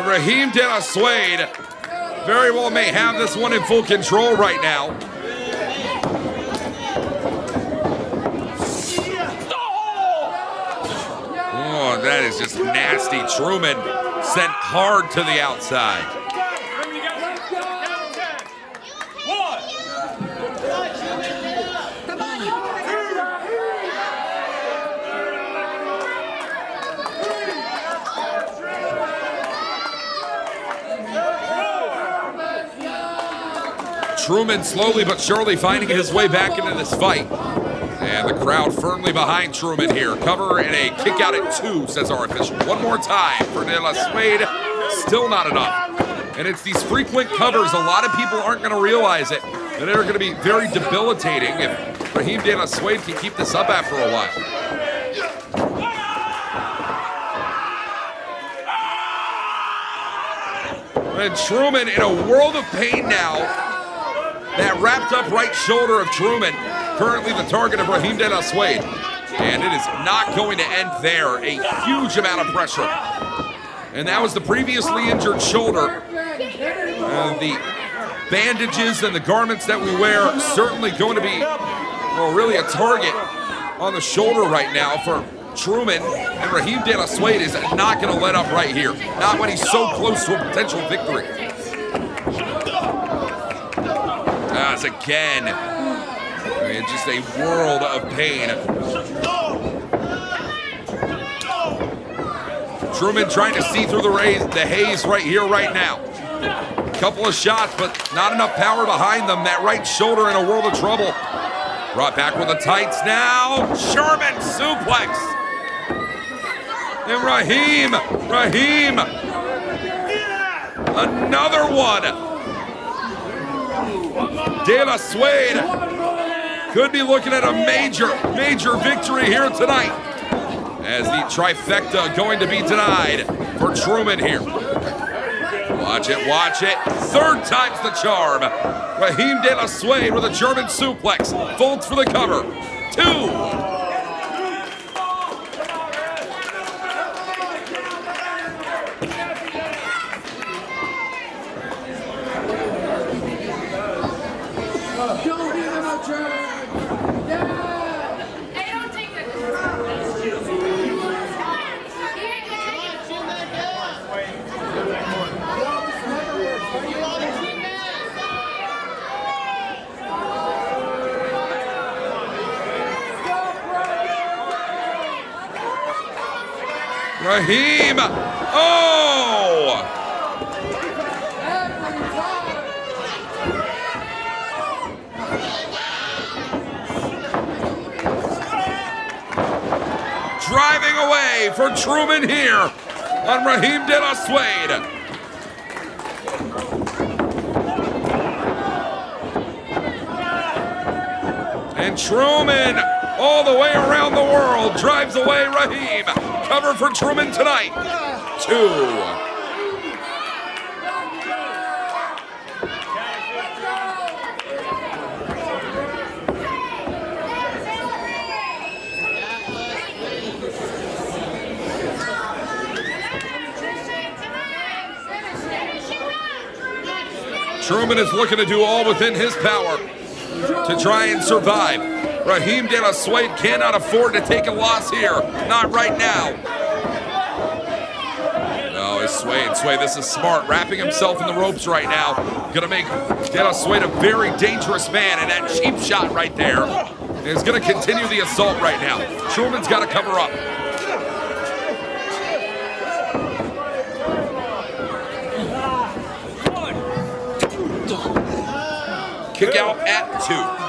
Raheem Dennis Suede very well may have this one in full control right now. Oh, that is just nasty. Truman sent hard to the outside. Truman slowly but surely finding his way back into this fight. And the crowd firmly behind Truman here. Cover and a kick out at 2, says our official. One more time for Dennis Suede. Still not enough. And it's these frequent covers. A lot of people aren't going to realize it. And they're going to be very debilitating if Raheem Dennis Suede can keep this up after a while. And Truman in a world of pain now. That wrapped up right shoulder of Truman, currently the target of Raheem Dennis Suede. And it is not going to end there. A huge amount of pressure. And that was the previously injured shoulder. The bandages and the garments that we wear certainly going to be, well, really a target on the shoulder right now for Truman. And Raheem Dennis Suede is not going to let up right here. Not when he's so close to a potential victory. As again, I mean, just a world of pain. Truman trying to see through the haze right here, right now. Couple of shots, but not enough power behind them. That right shoulder in a world of trouble. Brought back with the tights now. Sherman suplex. And Raheem. Another one. Dennis Suede could be looking at a major victory here tonight, as the trifecta going to be denied for Truman here. Watch it. Third time's the charm. Raheem Dennis Suede with a German suplex. Folds for the cover. 2. Raheem. Oh! Driving away for Truman here on Raheem De La Suede. And Truman, all the way around the world, drives away Raheem. Cover for Truman tonight. 2. Truman is looking to do all within his power to try and survive. Raheem De La Suede cannot afford to take a loss here. Not right now. No, it's Suede. This is smart. Wrapping himself in the ropes right now. Gonna make De La Suede a very dangerous man. And that cheap shot right there is gonna continue the assault right now. Truman's gotta cover up. Kick out at 2.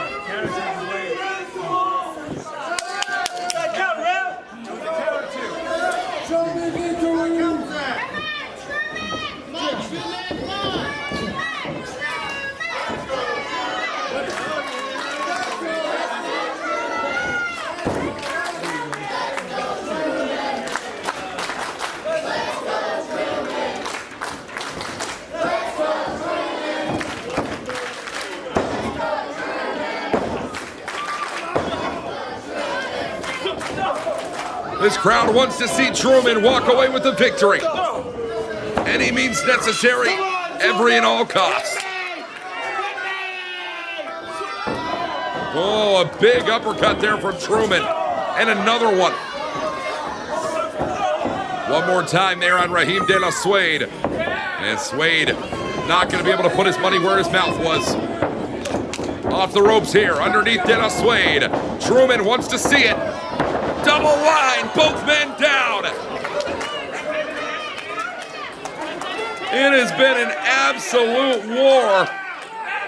This crowd wants to see Truman walk away with the victory. Any means necessary, every and all costs. Oh, a big uppercut there from Truman. And another one. One more time there on Raheem De La Suede. And Suede not going to be able to put his money where his mouth was. Off the ropes here, underneath De La Suede. Truman wants to see it. Double line, both men down. It has been an absolute war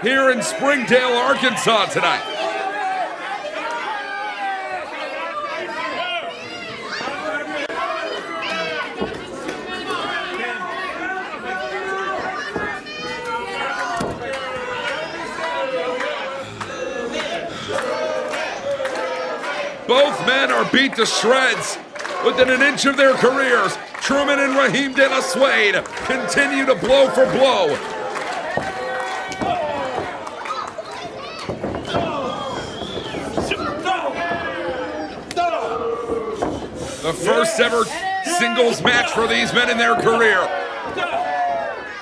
here in Springdale, Arkansas tonight. Both men are beat to shreds within an inch of their careers. Truman and Raheem De La Suede continue to blow for blow. The first ever singles match for these men in their career.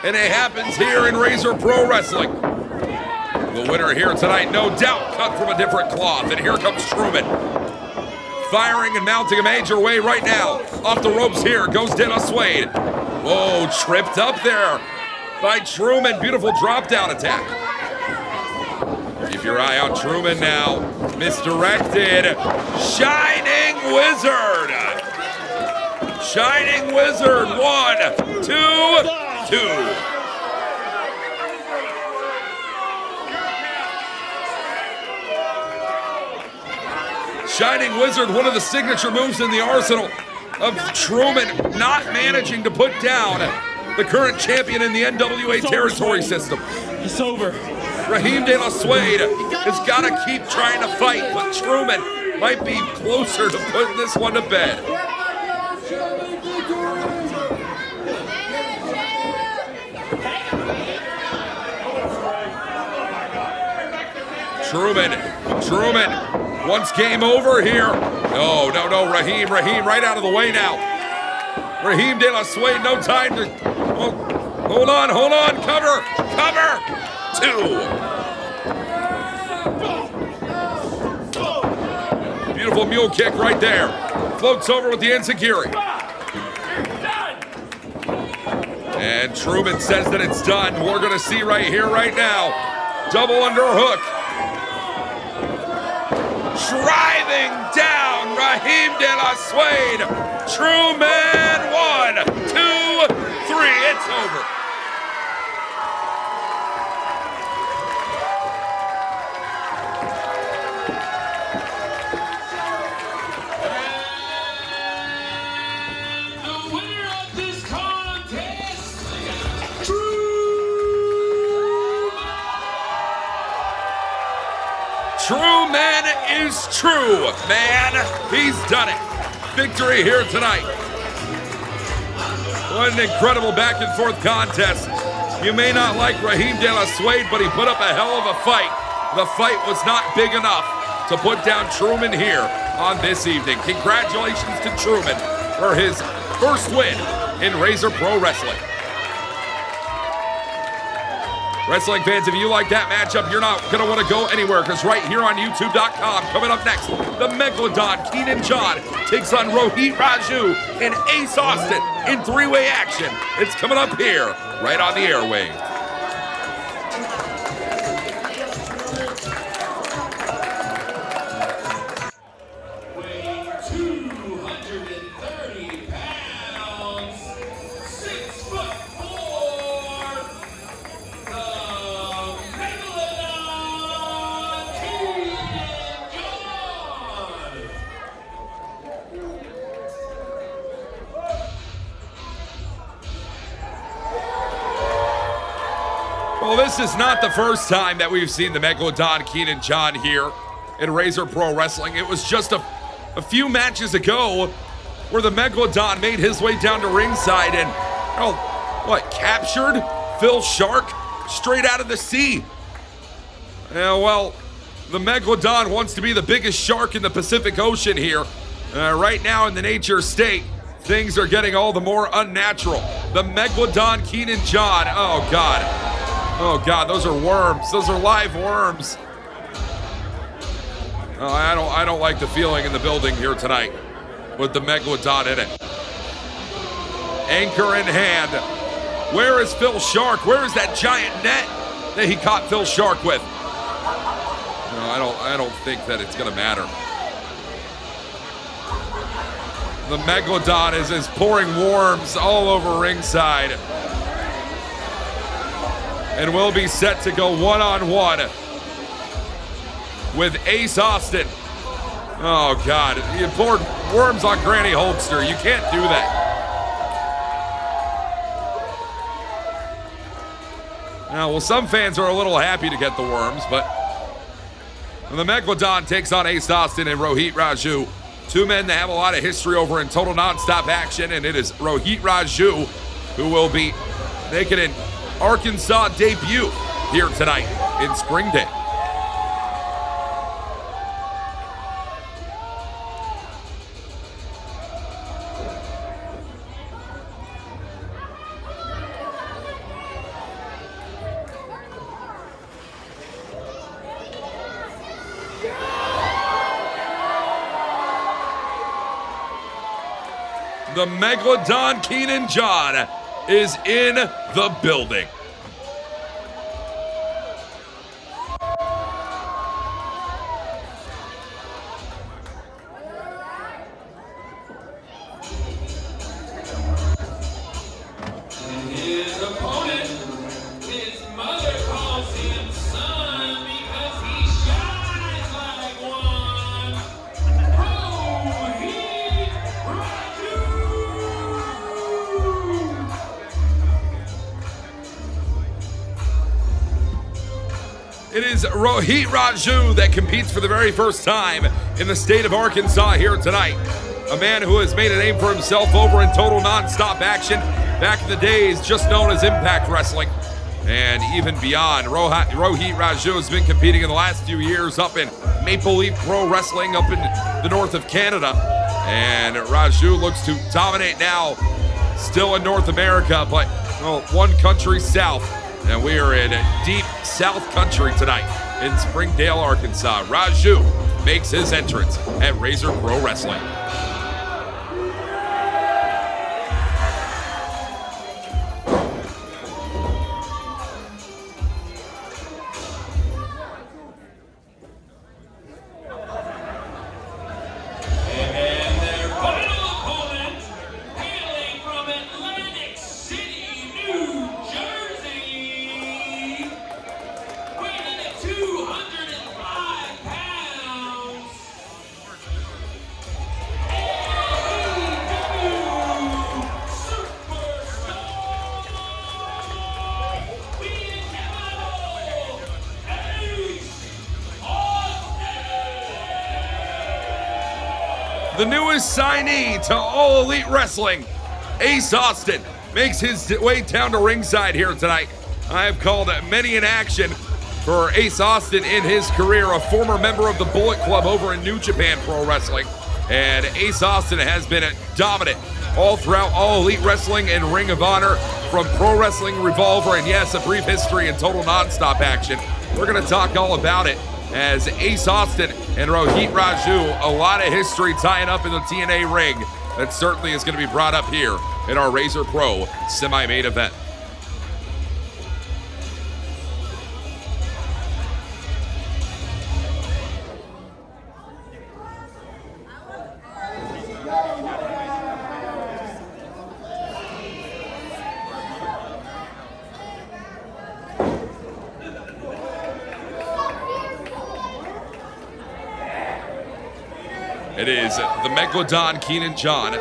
And it happens here in Razor Pro Wrestling. The winner here tonight, no doubt, cut from a different cloth. And here comes Truman. Firing and mounting a major way right now. Off the ropes here goes De La Suede. Whoa, tripped up there by Truman. Beautiful drop down attack. Keep your eye on Truman now. Misdirected. Shining Wizard. Shining Wizard. 1, 2, 2. Shining Wizard, one of the signature moves in the arsenal of Truman, not managing to put down the current champion in the NWA territory system. It's over. Raheem De La Suede has got to keep trying to fight, but Truman might be closer to putting this one to bed. Truman. Once game over here. No, Raheem right out of the way now. Raheem De La Suede, no time to, oh, hold on, cover, 2. Beautiful mule kick right there. Floats over with the enziguri. And Truman says that it's done. We're gonna see right here, right now. Double underhook. driving down Raheem De La Suede. Truman, 1, 2, 3. It's over. True man is true, man. He's done it. Victory here tonight. What an incredible back and forth contest. You may not like Raheem De La Suede, but he put up a hell of a fight. The fight was not big enough to put down Truman here on this evening. Congratulations to Truman for his first win in Razor Pro Wrestling. Wrestling fans, if you like that matchup, you're not going to want to go anywhere, because right here on YouTube.com, coming up next, the Megalodon Keenan John takes on Rohit Raju and Ace Austin in three-way action. It's coming up here, right on the airwaves. Weighing 230 pounds, 6'4", Well, this is not the first time that we've seen the Megalodon Keenan John here in Razor Pro Wrestling. It was just a few matches ago where the Megalodon made his way down to ringside and, captured Phil Shark straight out of the sea. Yeah, well, the Megalodon wants to be the biggest shark in the Pacific Ocean here. Right now in the nature state, things are getting all the more unnatural. The Megalodon Keenan John, oh God, those are worms. Those are live worms. Oh, I don't like the feeling in the building here tonight with the Megalodon in it. Anchor in hand. Where is Phil Shark? Where is that giant net that he caught Phil Shark with? No, I don't think that it's gonna matter. The Megalodon is pouring worms all over ringside. And will be set to go one-on-one with Ace Austin. Oh God, you poured worms on Granny Holster. You can't do that. Now, well, some fans are a little happy to get the worms, but when the Megalodon takes on Ace Austin and Rohit Raju, two men that have a lot of history over in total nonstop action, and it is Rohit Raju who will be making an Arkansas debut here tonight in Springdale. The Megalodon Keenan John is in the building. his opponent, his mother calls him son because he shines like one. Rohit Raju. It is Rohit Raju that competes for the very first time in the state of Arkansas here tonight. A man who has made a name for himself over in total nonstop action back in the days just known as Impact Wrestling. And even beyond, Rohit Raju has been competing in the last few years up in Maple Leaf Pro Wrestling up in the north of Canada. And Raju looks to dominate now, still in North America, but one country south. And we are in deep South Country tonight in Springdale, Arkansas. Raju makes his entrance at Razor Pro Wrestling. the newest signee to All Elite Wrestling, Ace Austin, makes his way down to ringside here tonight. I have called many an action for Ace Austin in his career, a former member of the Bullet Club over in New Japan Pro Wrestling. And Ace Austin has been dominant all throughout All Elite Wrestling and Ring of Honor, from Pro Wrestling Revolver, and yes, a brief history in Total Nonstop Action. We're going to talk all about it, as Ace Austin and Rohit Raju, a lot of history tying up in the TNA ring that certainly is going to be brought up here in our Razor Pro semi-main event. It is the Megalodon Keenan John,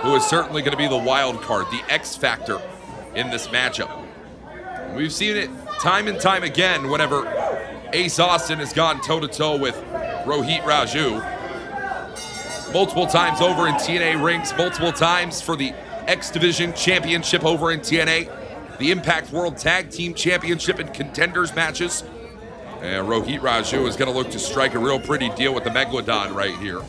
who is certainly going to be the wild card, the X factor in this matchup. We've seen it time and time again whenever Ace Austin has gone toe-to-toe with Rohit Raju. Multiple times over in TNA rings, multiple times for the X Division Championship over in TNA, the Impact World Tag Team Championship and Contenders matches. And Rohit Raju is going to look to strike a real pretty deal with the Megalodon right here.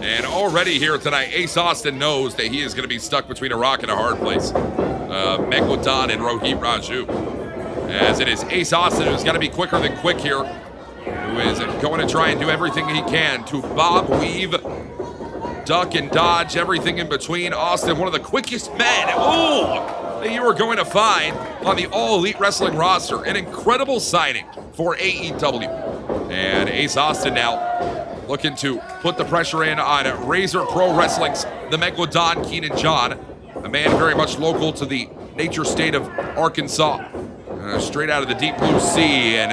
And already here tonight, Ace Austin knows that he is going to be stuck between a rock and a hard place. Megalodon and Rohit Raju. As it is Ace Austin who's got to be quicker than quick here, who is going to try and do everything he can to bob, weave, duck, and dodge, everything in between. Austin, one of the quickest men that you are going to find on the All Elite Wrestling roster. An incredible signing for AEW. And Ace Austin now looking to put the pressure in on Razor Pro Wrestling's the Megalodon Keenan John, a man very much local to the nature state of Arkansas. Straight out of the deep blue sea, and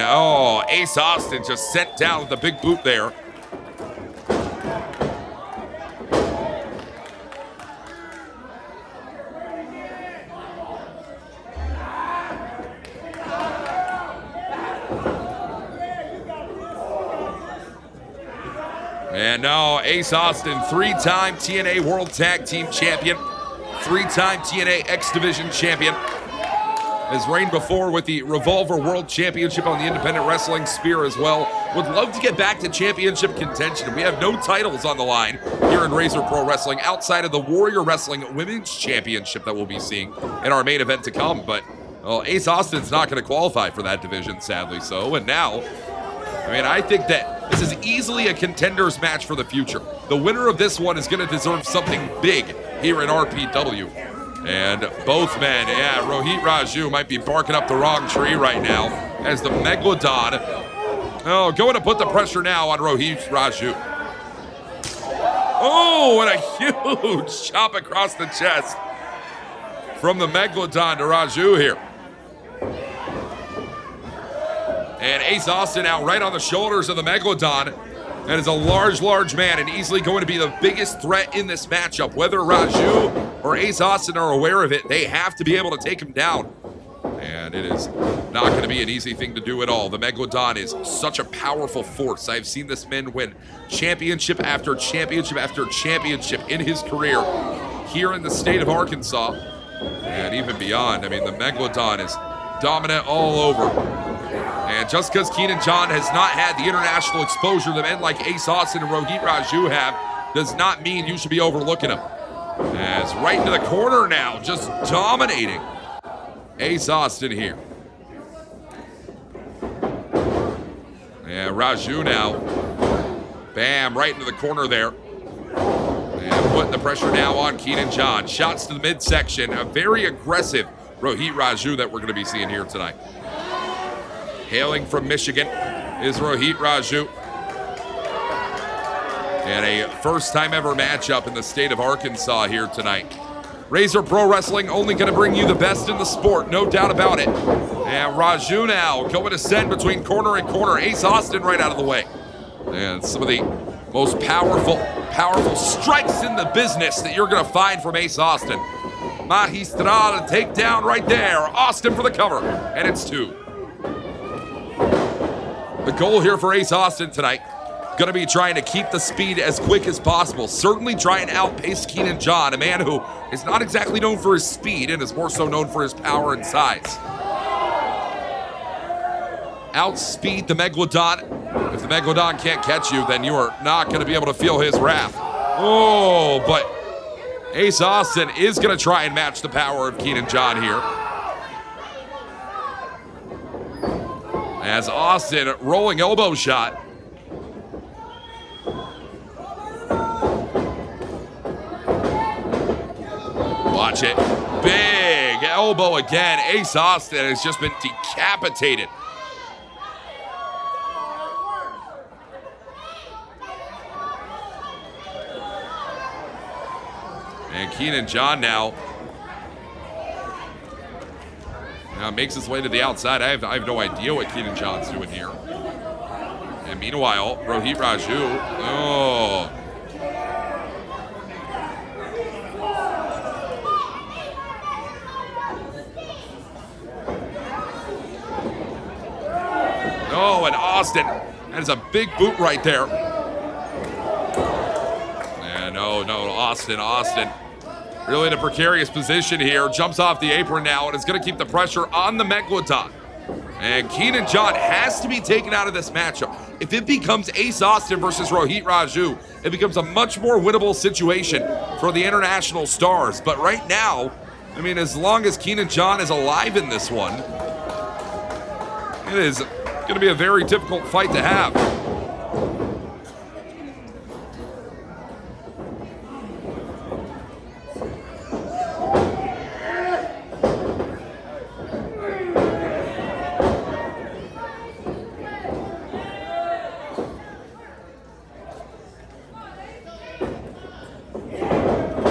Ace Austin just sent down with the big boot there. And now Ace Austin, three-time TNA World Tag Team Champion, three-time TNA X Division Champion, has reigned before with the Revolver World Championship on the independent wrestling sphere as well. Would love to get back to championship contention. We have no titles on the line here in Razor Pro Wrestling outside of the Warrior Wrestling Women's Championship that we'll be seeing in our main event to come. But Ace Austin's not going to qualify for that division, sadly so. And now, I think that this is easily a contenders match for the future. The winner of this one is going to deserve something big here in RPW. And both men, Rohit Raju might be barking up the wrong tree right now as the Megalodon, going to put the pressure now on Rohit Raju. Oh, what a huge chop across the chest from the Megalodon to Raju here. And Ace Austin out right on the shoulders of the Megalodon. That is a large man and easily going to be the biggest threat in this matchup. Whether Raju or Ace Austin are aware of it, they have to be able to take him down. And it is not going to be an easy thing to do at all. The Megalodon is such a powerful force. I've seen this man win championship after championship after championship in his career here in the state of Arkansas and even beyond. The Megalodon is dominant all over. And just because Keenan John has not had the international exposure that men like Ace Austin and Rohit Raju have does not mean you should be overlooking him. As right into the corner now, just dominating Ace Austin here. And Raju now, bam, right into the corner there. And putting the pressure now on Keenan John. Shots to the midsection, a very aggressive Rohit Raju that we're going to be seeing here tonight. Hailing from Michigan is Rohit Raju. And a first-time ever matchup in the state of Arkansas here tonight. Razor Pro Wrestling only going to bring you the best in the sport, no doubt about it. And Raju now going to send between corner and corner. Ace Austin right out of the way. And some of the Most powerful strikes in the business that you're going to find from Ace Austin. Magistral takedown right there. Austin for the cover, and it's 2. The goal here for Ace Austin tonight, going to be trying to keep the speed as quick as possible. Certainly try and outpace Keenan John, a man who is not exactly known for his speed and is more so known for his power and size. Outspeed the Megalodon. If the Megalodon can't catch you, then you are not going to be able to feel his wrath. Oh, but Ace Austin is going to try and match the power of Keenan John here. As Austin, rolling elbow shot. Watch it. Big elbow again. Ace Austin has just been decapitated. And Keenan John now makes his way to the outside. I have no idea what Keenan John's doing here. And meanwhile, Rohit Raju. Oh. Oh, and Austin. That is a big boot right there. And no, Austin. Really in a precarious position here. Jumps off the apron now and is going to keep the pressure on the Megalodon. And Keenan John has to be taken out of this matchup. If it becomes Ace Austin versus Rohit Raju, it becomes a much more winnable situation for the international stars. But right now, I mean, as long as Keenan John is alive in this one, it is going to be a very difficult fight to have.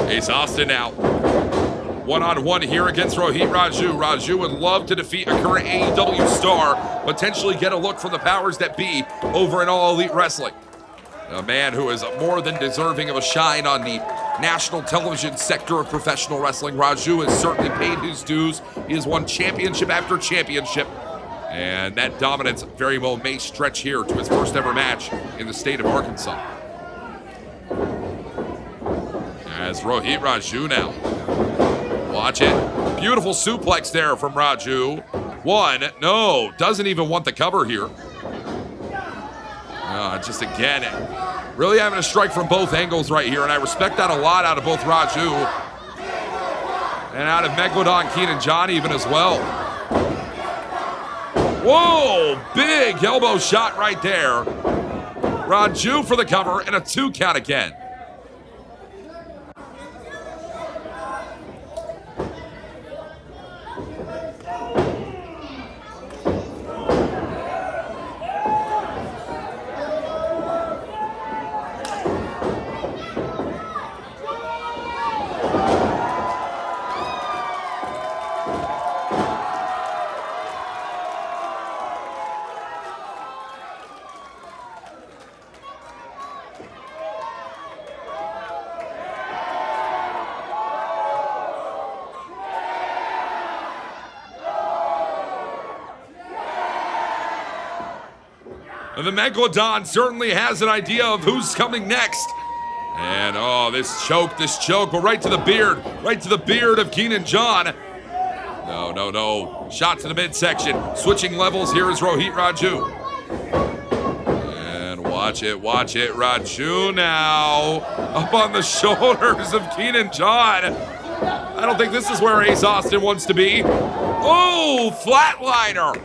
Ace Austin now one-on-one here against Rohit Raju. Raju would love to defeat a current AEW star, potentially get a look from the powers that be over in All Elite Wrestling. A man who is more than deserving of a shine on the national television sector of professional wrestling. Raju has certainly paid his dues. He has won championship after championship. And that dominance very well may stretch here to his first ever match in the state of Arkansas. As Rohit Raju now. Watch it. Beautiful suplex there from Raju. No, doesn't even want the cover here. Just again, really having a strike from both angles right here, and I respect that a lot out of both Raju and out of Megalodon Keenan John even as well. Whoa, big elbow shot right there. Raju for the cover and a 2 count again. The Megalodon certainly has an idea of who's coming next. And this choke, but right to the beard of Keenan John. No. Shot to the midsection. Switching levels here is Rohit Raju. And watch it. Raju now up on the shoulders of Keenan John. I don't think this is where Ace Austin wants to be. Oh, flatliner.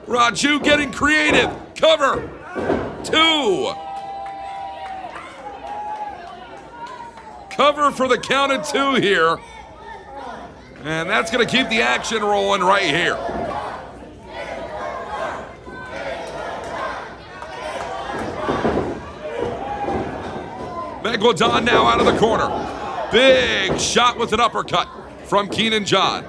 Raju getting creative. Cover. 2. Cover for the count of 2 here. And that's going to keep the action rolling right here. Megalodon now out of the corner. Big shot with an uppercut from Keenan John.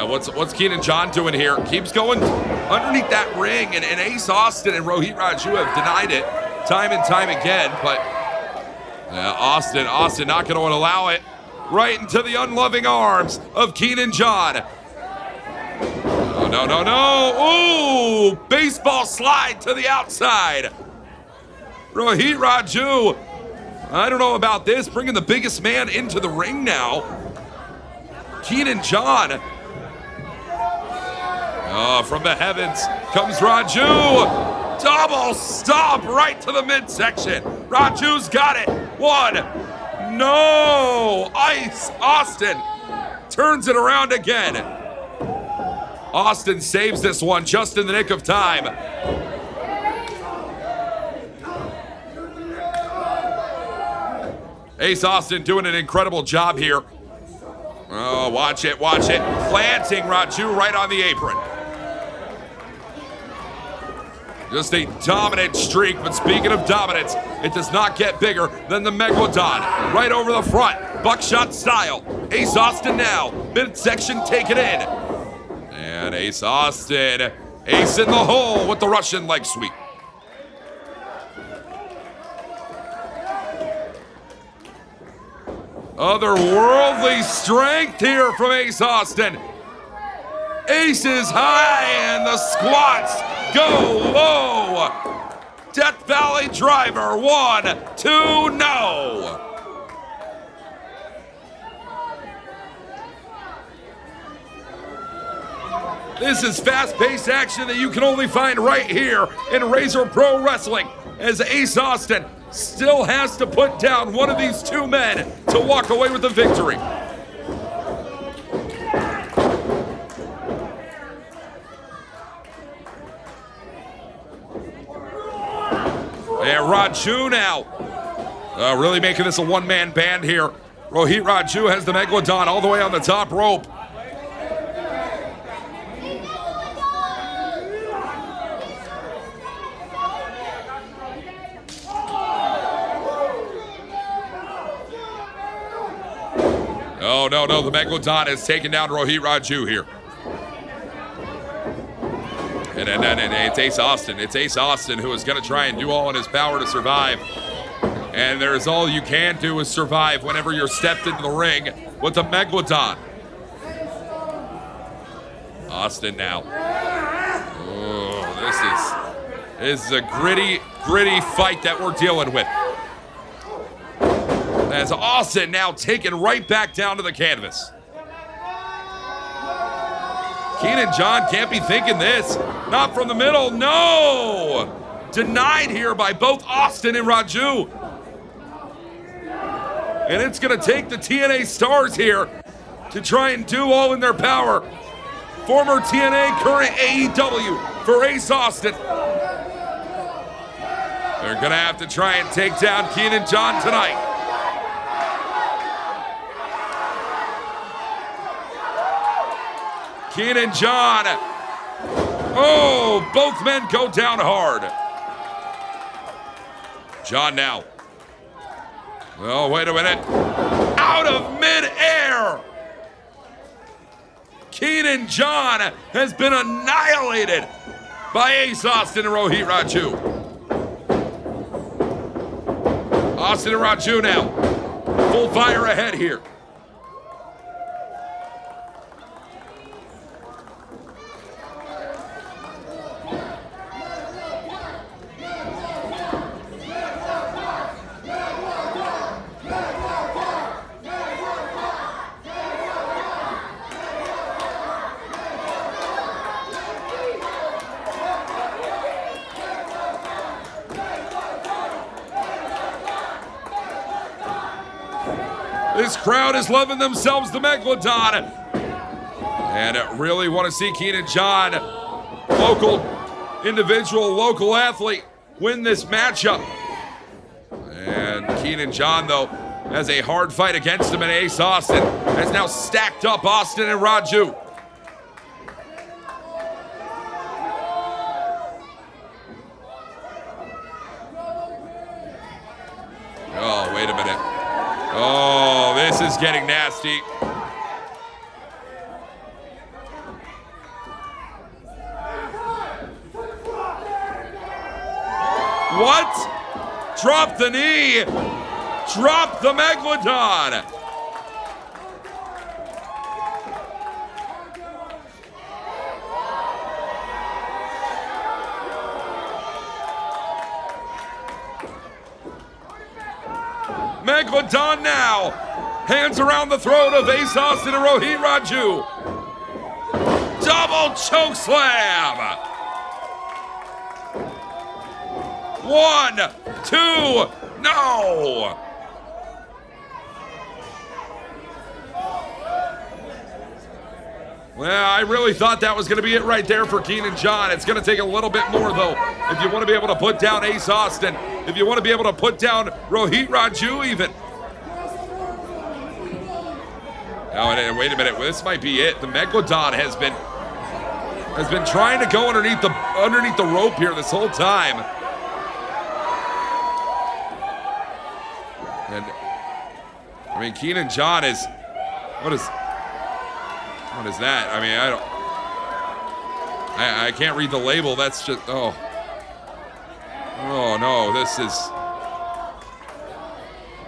What's Keenan John doing here? Keeps going underneath that ring, and Ace Austin and Rohit Raju have denied it time and time again, but Austin not going to allow it. Right into the unloving arms of Keenan John. No. Ooh, baseball slide to the outside. Rohit Raju, I don't know about this, bringing the biggest man into the ring now. Keenan John. Oh, from the heavens comes Raju. Double stomp right to the midsection. Raju's got it. One. No. Ice Austin turns it around again. Austin saves this one just in the nick of time. Ace Austin doing an incredible job here. Oh, watch it. Planting Raju right on the apron. Just a dominant streak, but speaking of dominance, it does not get bigger than the Megalodon. Right over the front, buckshot style. Ace Austin now, midsection taken in. And Ace Austin, ace in the hole with the Russian leg sweep. Otherworldly strength here from Ace Austin. Ace is high and the squats go low. Death Valley driver, 1, 2, no. This is fast-paced action that you can only find right here in Razor Pro Wrestling, as Ace Austin still has to put down one of these two men to walk away with the victory. And Raju now, really making this a one-man band here. Rohit Raju has the Megalodon all the way on the top rope. Oh, no, the Megalodon has taken down Rohit Raju here. And it's Ace Austin. It's Ace Austin who is going to try and do all in his power to survive. And there is all you can do is survive whenever you're stepped into the ring with the Megalodon. Austin now. Oh, this is a gritty fight that we're dealing with. As Austin now taken right back down to the canvas. Keenan John can't be thinking this. Not from the middle, no! Denied here by both Austin and Raju. And it's gonna take the TNA stars here to try and do all in their power. Former TNA, current AEW for Ace Austin. They're gonna have to try and take down Keenan John tonight. Keenan John. Oh, both men go down hard. John now. Oh, wait a minute. Out of midair. Keenan John has been annihilated by Ace Austin and Rohit Raju. Austin and Raju now. Full fire ahead here. This crowd is loving themselves the Megalodon. And really want to see Keenan John, local individual, local athlete, win this matchup. And Keenan John, though, has a hard fight against him, and Ace Austin has now stacked up Austin and Raju. Oh, wait a minute. Oh, this is getting nasty. What? Drop the knee. Drop the Megalodon. Megalodon now. Hands around the throat of Ace Austin and Rohit Raju. Double choke slam. 1, 2, no. Well, I really thought that was going to be it right there for Keenan John. It's going to take a little bit more, though, if you want to be able to put down Ace Austin, if you want to be able to put down Rohit Raju even. Oh, and wait a minute. This might be it. The Megalodon has been trying to go underneath the rope here this whole time. And I mean, Keenan John is what is that? I mean, I can't read the label. That's just oh no, this is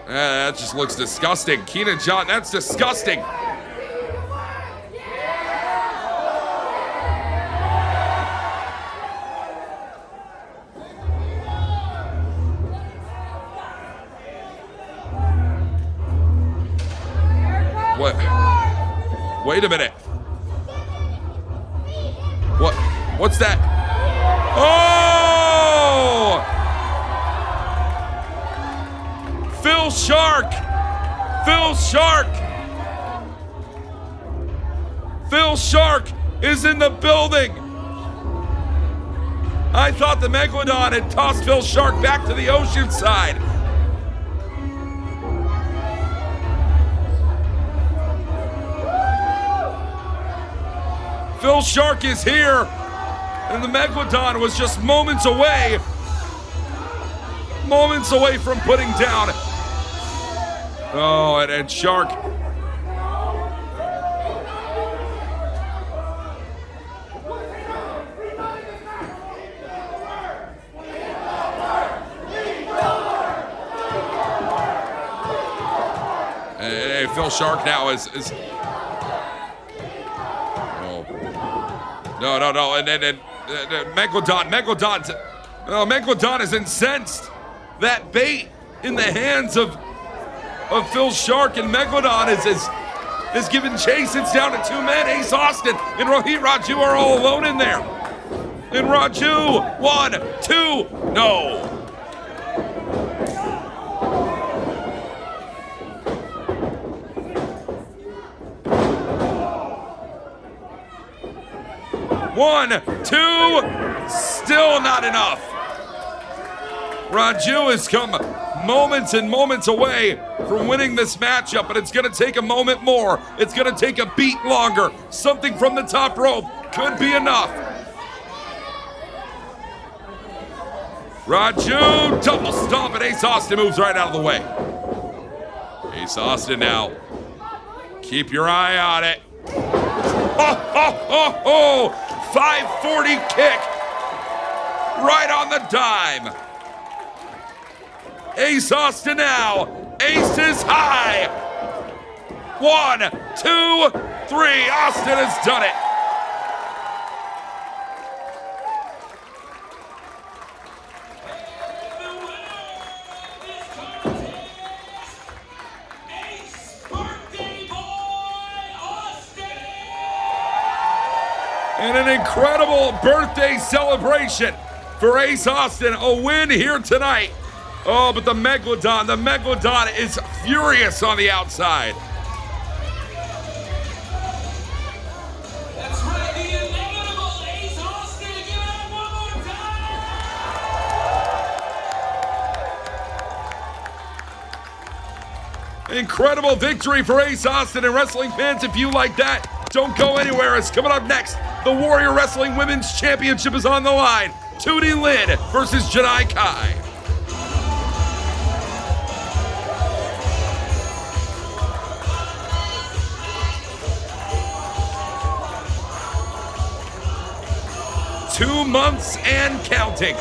that just looks disgusting. Keenan John, that's disgusting. What? Wait a minute. What? What's that? Oh! Phil Shark! Phil Shark! Phil Shark is in the building! I thought the Megalodon had tossed Phil Shark back to the ocean side. Phil Shark is here, and the Megalodon was just moments away from putting down. Oh, and Shark. Hey, Phil Shark now is No, and Megalodon is incensed. That bait in the hands of Phil Shark, and Megalodon is giving chase. It's down to 2 men. Ace Austin and Rohit Raju are all alone in there. And Raju, 1, 2, no. One, two, still not enough. Raju has come moments and moments away from winning this matchup, but it's going to take a moment more. It's going to take a beat longer. Something from the top rope could be enough. Raju, double stomp, and Ace Austin moves right out of the way. Ace Austin now. Keep your eye on it. Oh! 540 kick. Right on the dime. Ace Austin now. Ace is high. 1, 2, 3. Austin has done it. And an incredible birthday celebration for Ace Austin. A win here tonight. Oh, but the Megalodon is furious on the outside. That's right, the inevitable Ace Austin. Give it up one more time. Incredible victory for Ace Austin, and wrestling fans, if you like that, don't go anywhere. It's coming up next. The Warrior Wrestling Women's Championship is on the line. Tootie Lynn versus Janai Kai. $2 months and counting.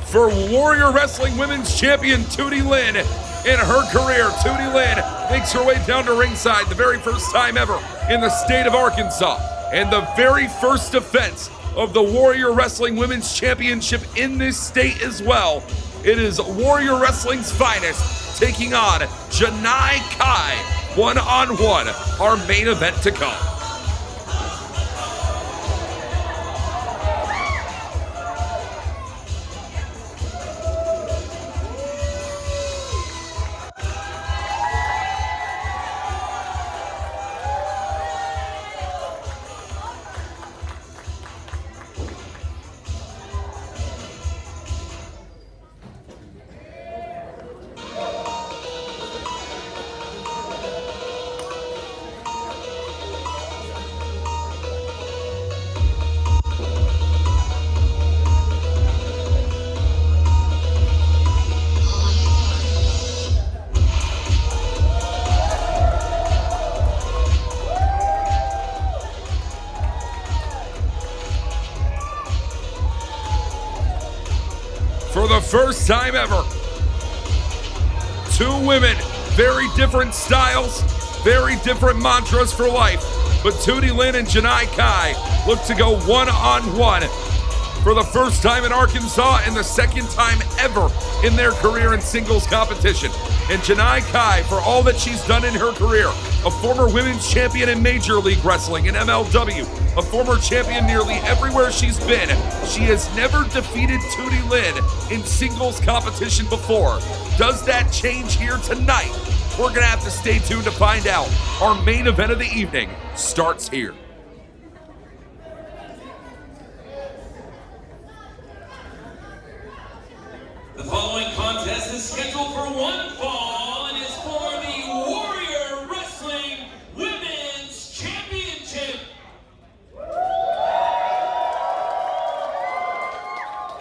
for Warrior Wrestling Women's Champion Tootie Lynn in her career. Tootie Lynn makes her way down to ringside the very first time ever in the state of Arkansas, and the very first defense of the Warrior Wrestling Women's Championship in this state as well. It is Warrior Wrestling's finest taking on Janai Kai one-on-one, our main event to come. For the first time ever, two women, very different styles, very different mantras for life, but Tootie Lynn and Janai Kai look to go one-on-one for the first time in Arkansas and the second time ever in their career in singles competition. And Janai Kai, for all that she's done in her career, a former women's champion in Major League Wrestling in MLW, a former champion nearly everywhere she's been, she has never defeated Tootie Lynn in singles competition before. Does that change here tonight? We're gonna have to stay tuned to find out. Our main event of the evening starts here. The following contest is scheduled for one fall and is for the Warrior Wrestling Women's Championship.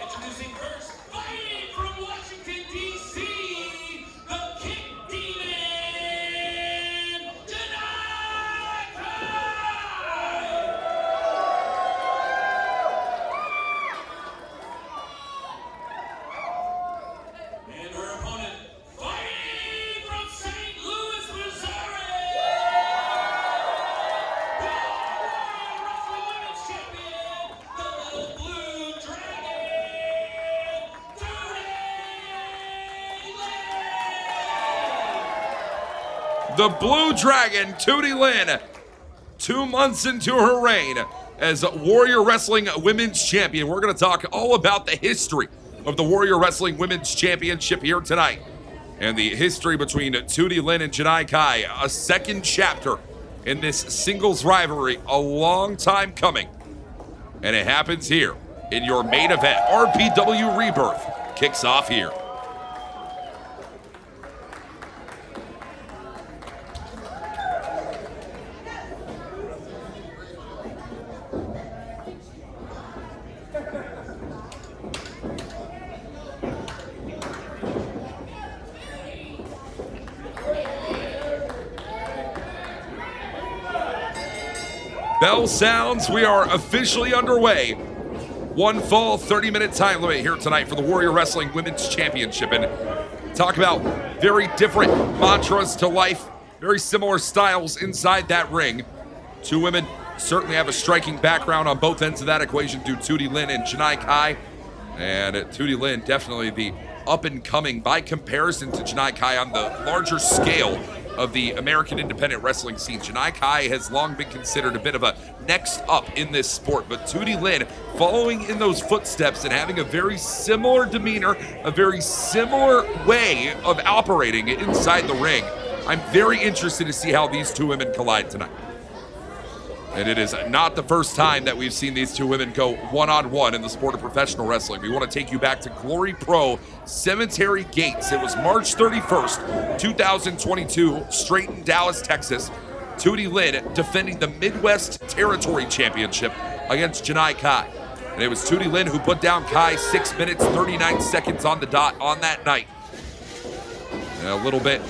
Introducing first, fighting from Washington, D.C., the Kick Demon, Janai Kai. And her opponent, fighting from St. Louis, Missouri, the Warrior Wrestling Women's Champion, the Blue Dragon, Tootie Lynn. The Blue Dragon, Tootie Lynn, 2 months into her reign as Warrior Wrestling Women's Champion. We're going to talk all about the history of the Warrior Wrestling Women's Championship here tonight, and the history between Tootie Lynn and Janai Kai, a second chapter in this singles rivalry, a long time coming, and it happens here in your main event. RPW Rebirth kicks off here. Bell sounds, we are officially underway. One fall, 30-minute time limit here tonight for the Warrior Wrestling Women's Championship. And talk about very different mantras to life, very similar styles inside that ring. Two women certainly have a striking background on both ends of that equation, due Tootie Lynn and Janai Kai. And Tootie Lynn, definitely the up-and-coming, by comparison to Janai Kai, on the larger scale of the American independent wrestling scene. Janai Kai has long been considered a bit of a next up in this sport, but Tootie Lynn following in those footsteps and having a very similar demeanor, a very similar way of operating inside the ring. I'm very interested to see how these two women collide tonight. And it is not the first time that we've seen these two women go one-on-one in the sport of professional wrestling. We want to take you back to Glory Pro Cemetery Gates. It was March 31st, 2022, straight in Dallas, Texas. Tootie Lynn defending the Midwest Territory Championship against Janai Kai. And it was Tootie Lynn who put down Kai 6 minutes, 39 seconds on the dot on that night. And a little bit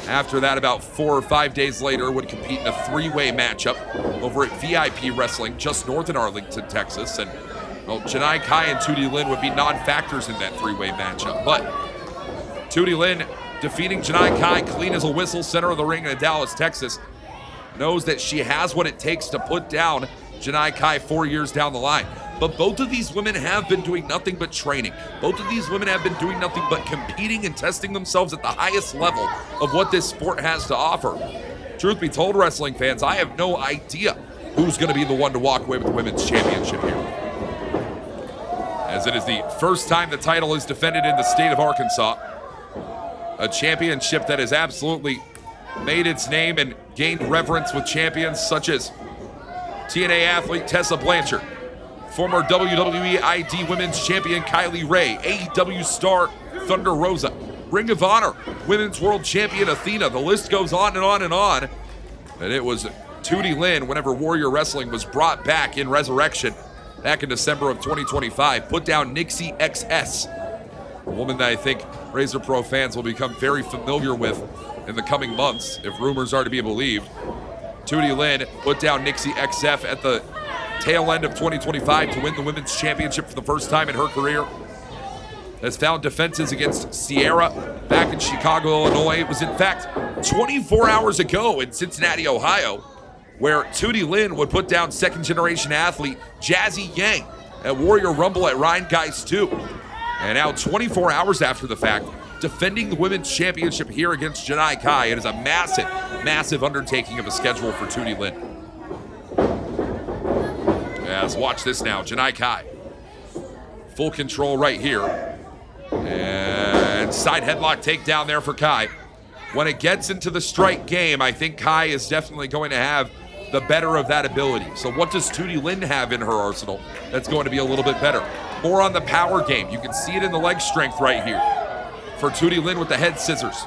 after that, about 4 or 5 days later, would compete in a three-way matchup over at VIP Wrestling just north in Arlington, Texas. And Well, Janai Kai and Tootie Lynn would be non-factors in that three-way matchup. But Tootie Lynn defeating Janai Kai clean as a whistle, center of the ring in Dallas, Texas, knows that she has what it takes to put down Janai Kai 4 years down the line. But both of these women have been doing nothing but training. Both of these women have been doing nothing but competing and testing themselves at the highest level of what this sport has to offer. Truth be told, wrestling fans, I have no idea who's going to be the one to walk away with the women's championship here, as it is the first time the title is defended in the state of Arkansas. A championship that has absolutely made its name and gained reverence with champions such as TNA athlete Tessa Blanchard, former WWE ID Women's Champion Kylie Ray, AEW star Thunder Rosa, Ring of Honor Women's World Champion Athena. The list goes on and on and on. And it was Tootie Lynn, whenever Warrior Wrestling was brought back in Resurrection back in December of 2025, put down Nixie XS, a woman that I think Razor Pro fans will become very familiar with in the coming months, if rumors are to be believed. Tootie Lynn put down Nixie XF at the tail end of 2025 to win the women's championship for the first time in her career. Has found defenses against Sierra back in Chicago, Illinois. It was in fact 24 hours ago in Cincinnati, Ohio, where Tootie Lynn would put down second generation athlete Jazzy Yang at Warrior Rumble at Rheingeist 2. And now 24 hours after the fact, defending the women's championship here against Janai Kai. It is a massive, massive undertaking of a schedule for Tootie Lynn. As watch this now, Janai Kai. Full control right here. And side headlock takedown there for Kai. When it gets into the strike game, I think Kai is definitely going to have the better of that ability. So what does Tootie Lynn have in her arsenal that's going to be a little bit better? More on the power game. You can see it in the leg strength right here for Tootie Lynn with the head scissors.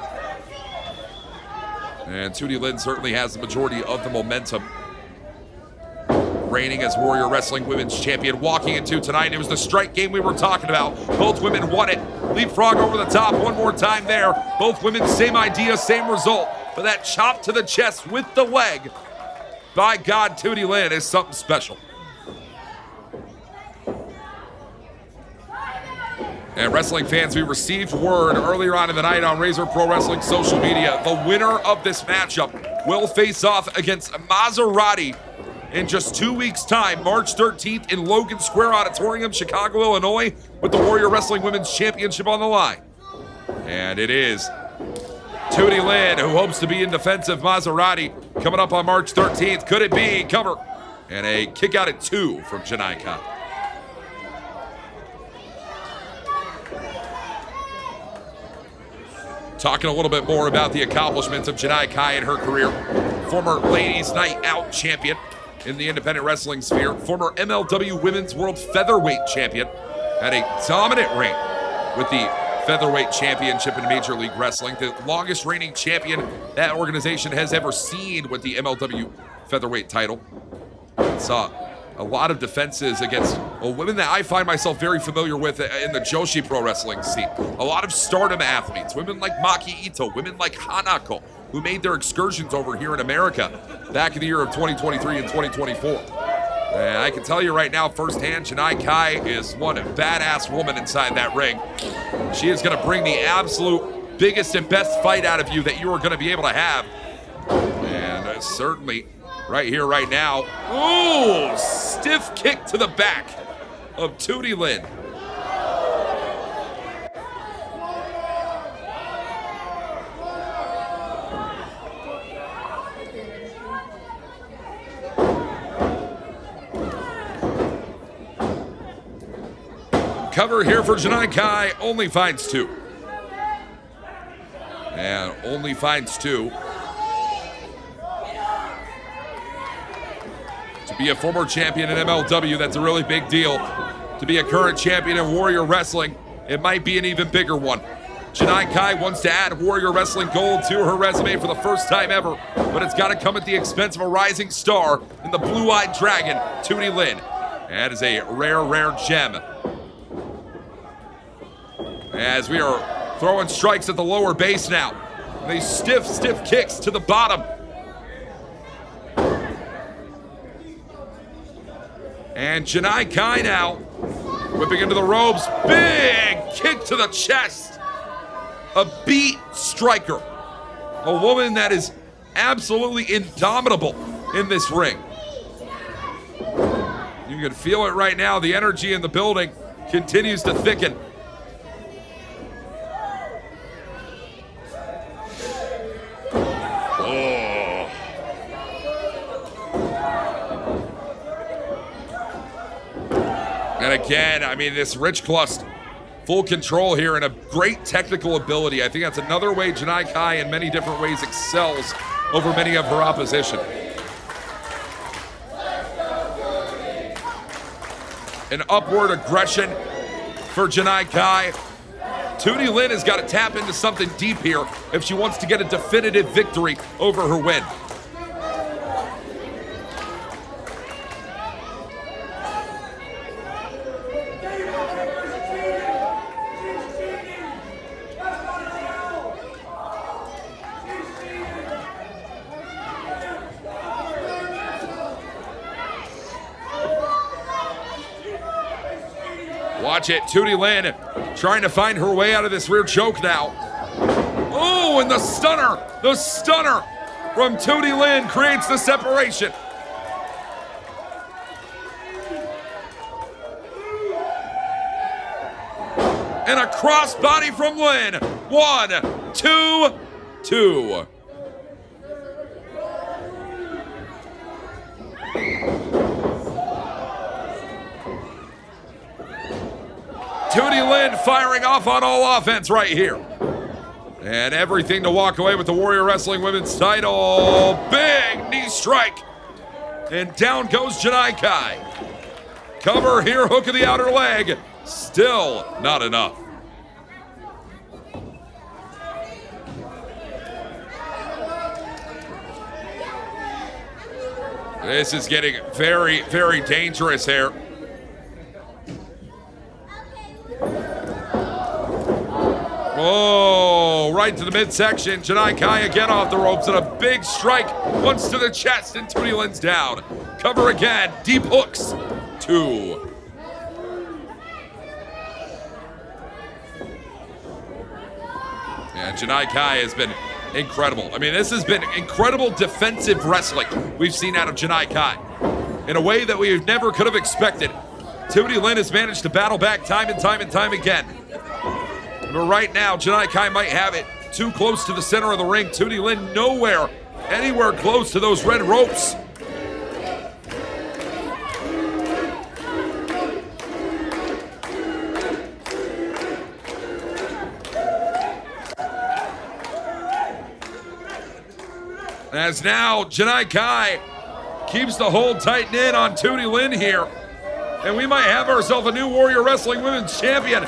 And Tootie Lynn certainly has the majority of the momentum. Reigning as Warrior Wrestling Women's Champion, walking into tonight. It was the strike game we were talking about. Both women won it. Leapfrog over the top one more time there. Both women, same idea, same result. But that chop to the chest with the leg, by God, Tootie Lynn is something special. And wrestling fans, we received word earlier on in the night on Razor Pro Wrestling social media. The winner of this matchup will face off against Maserati in just 2 weeks' time, March 13th in Logan Square Auditorium, Chicago, Illinois, with the Warrior Wrestling Women's Championship on the line. And it is Tootie Lynn, who hopes to be in defense of Maserati, coming up on March 13th. Could it be? Cover. And a kick out at 2 from Janai Kai. Talking a little bit more about the accomplishments of Janai Kai in her career. Former Ladies Night Out champion in the independent wrestling sphere. Former MLW Women's World Featherweight champion. Had a dominant reign with the Featherweight Championship in Major League Wrestling. The longest reigning champion that organization has ever seen with the MLW Featherweight title. Saw a lot of defenses against women that I find myself very familiar with in the Joshi Pro Wrestling scene. A lot of stardom athletes, women like Maki Ito, women like Hanako, who made their excursions over here in America back in the year of 2023 and 2024. And I can tell you right now firsthand, Janai Kai is one badass woman inside that ring. She is going to bring the absolute biggest and best fight out of you that you are going to be able to have. And certainly right here, right now. Ooh, stiff kick to the back of Tootie Lynn. Cover here for Janai Kai, only finds 2. And only finds 2. To be a former champion in MLW, that's a really big deal. To be a current champion in Warrior Wrestling, it might be an even bigger one. Janai Kai wants to add Warrior Wrestling Gold to her resume for the first time ever, but it's got to come at the expense of a rising star in the blue-eyed dragon, Tootie Lynn. That is a rare, rare gem. As we are throwing strikes at the lower base now. These stiff, stiff kicks to the bottom. And Janai Kai now Whipping into the ropes. Big kick to the chest. A beat striker. A woman that is absolutely indomitable in this ring. You can feel it right now. The energy in the building continues to thicken. Oh. And again, I mean, this Rich Clust, full control here and a great technical ability. I think that's another way Janai Kai in many different ways excels over many of her opposition. An upward aggression for Janai Kai. Tootie Lynn has got to tap into something deep here if she wants to get a definitive victory over her win. Watch it, Tootie Lynn trying to find her way out of this rear choke now. Oh, and the stunner from Tootie Lynn creates the separation. And a crossbody from Lynn. 1, 2, 2. Tootie Lynn firing off on all offense right here. And everything to walk away with the Warrior Wrestling Women's title. Big knee strike. And down goes Janai Kai. Cover here, hook of the outer leg. Still not enough. This is getting very, very dangerous here. Oh, right to the midsection. Janai Kai again off the ropes and a big strike once to the chest and Tootie Lynn's down. Cover again. Deep hooks. 2. And Janai Kai has been incredible. I mean, this has been incredible defensive wrestling we've seen out of Janai Kai in a way that we never could have expected. Tootie Lynn has managed to battle back time and time again. But right now, Janai Kai might have it too close to the center of the ring. Tootie Lynn anywhere close to those red ropes. As now, Janai Kai keeps the hold tightened in on Tootie Lynn here. And we might have ourselves a new Warrior Wrestling Women's Champion.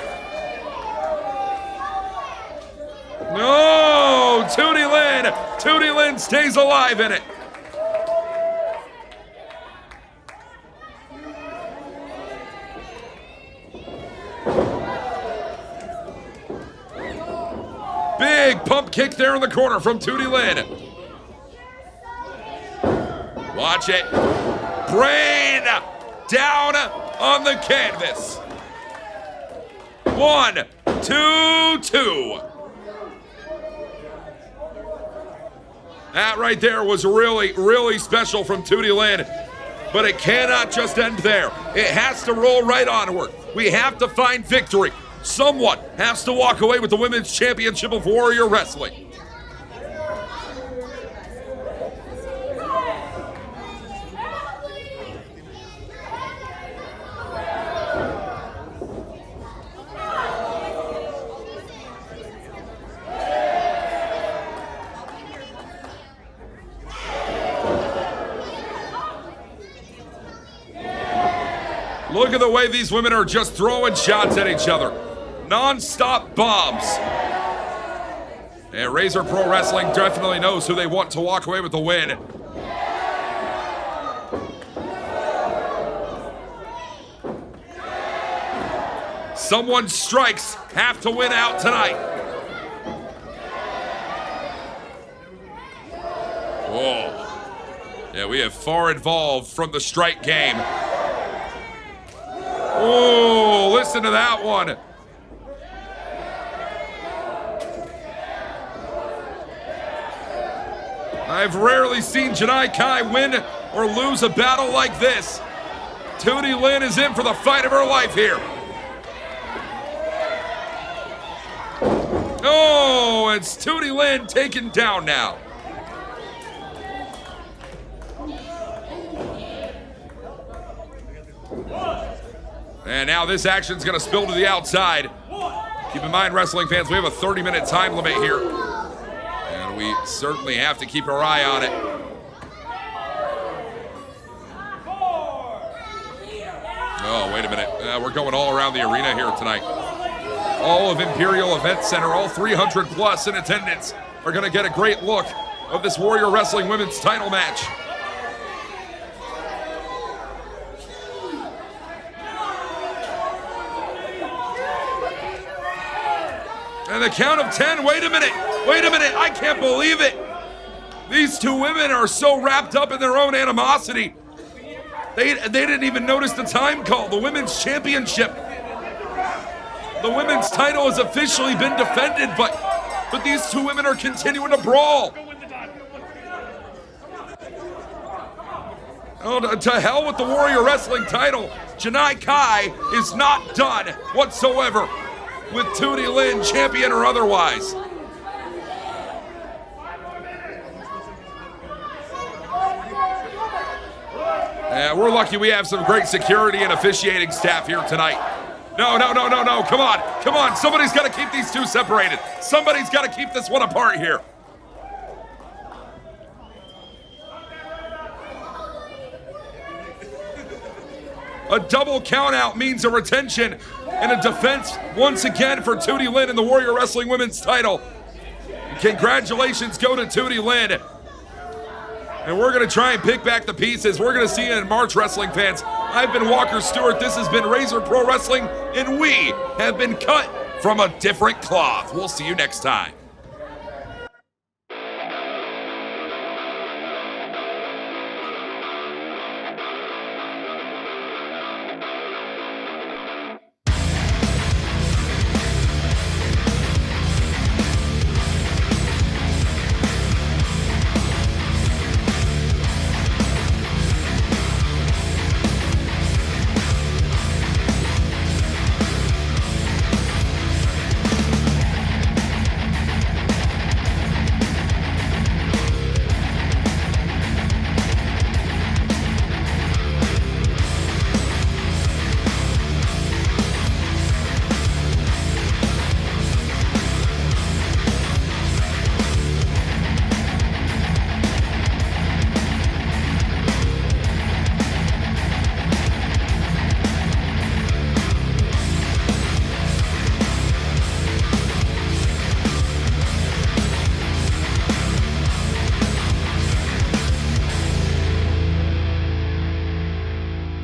No, Tootie Lynn stays alive in it. Big pump kick there in the corner from Tootie Lynn. Watch it. Brain down on the canvas. 1, 2, 2. That right there was really, really special from Tootie Lynn. But it cannot just end there. It has to roll right onward. We have to find victory. Someone has to walk away with the Women's Championship of Warrior Wrestling. Look at the way these women are just throwing shots at each other. Non-stop bombs. And Razor Pro Wrestling definitely knows who they want to walk away with the win. Someone's strikes have to win out tonight. Whoa. Yeah, we have far evolved from the strike game. Oh, listen to that one. I've rarely seen Janai Kai win or lose a battle like this. Tootie Lynn is in for the fight of her life here. Oh, it's Tootie Lynn taken down now. And now this action's gonna spill to the outside. Keep in mind, wrestling fans, we have a 30-minute time limit here. And we certainly have to keep our eye on it. Oh, wait a minute. We're going all around the arena here tonight. All of Imperial Event Center, all 300 plus in attendance, are gonna get a great look of this Warrior Wrestling Women's title match. And the count of 10, wait a minute, I can't believe it. These two women are so wrapped up in their own animosity. They didn't even notice the time call, the Women's Championship. The women's title has officially been defended, but these two women are continuing to brawl. Oh, to hell with the Warrior Wrestling title. Janai Kai is not done whatsoever with Tootie Lynn, champion or otherwise. Yeah, we're lucky we have some great security and officiating staff here tonight. No, come on. Somebody's got to keep these two separated. Somebody's got to keep this one apart here. A double countout means a retention and a defense once again for Tootie Lynn in the Warrior Wrestling Women's title. Congratulations go to Tootie Lynn. And we're going to try and pick back the pieces. We're going to see it in March, wrestling fans. I've been Walker Stewart. This has been Razor Pro Wrestling, and we have been cut from a different cloth. We'll see you next time.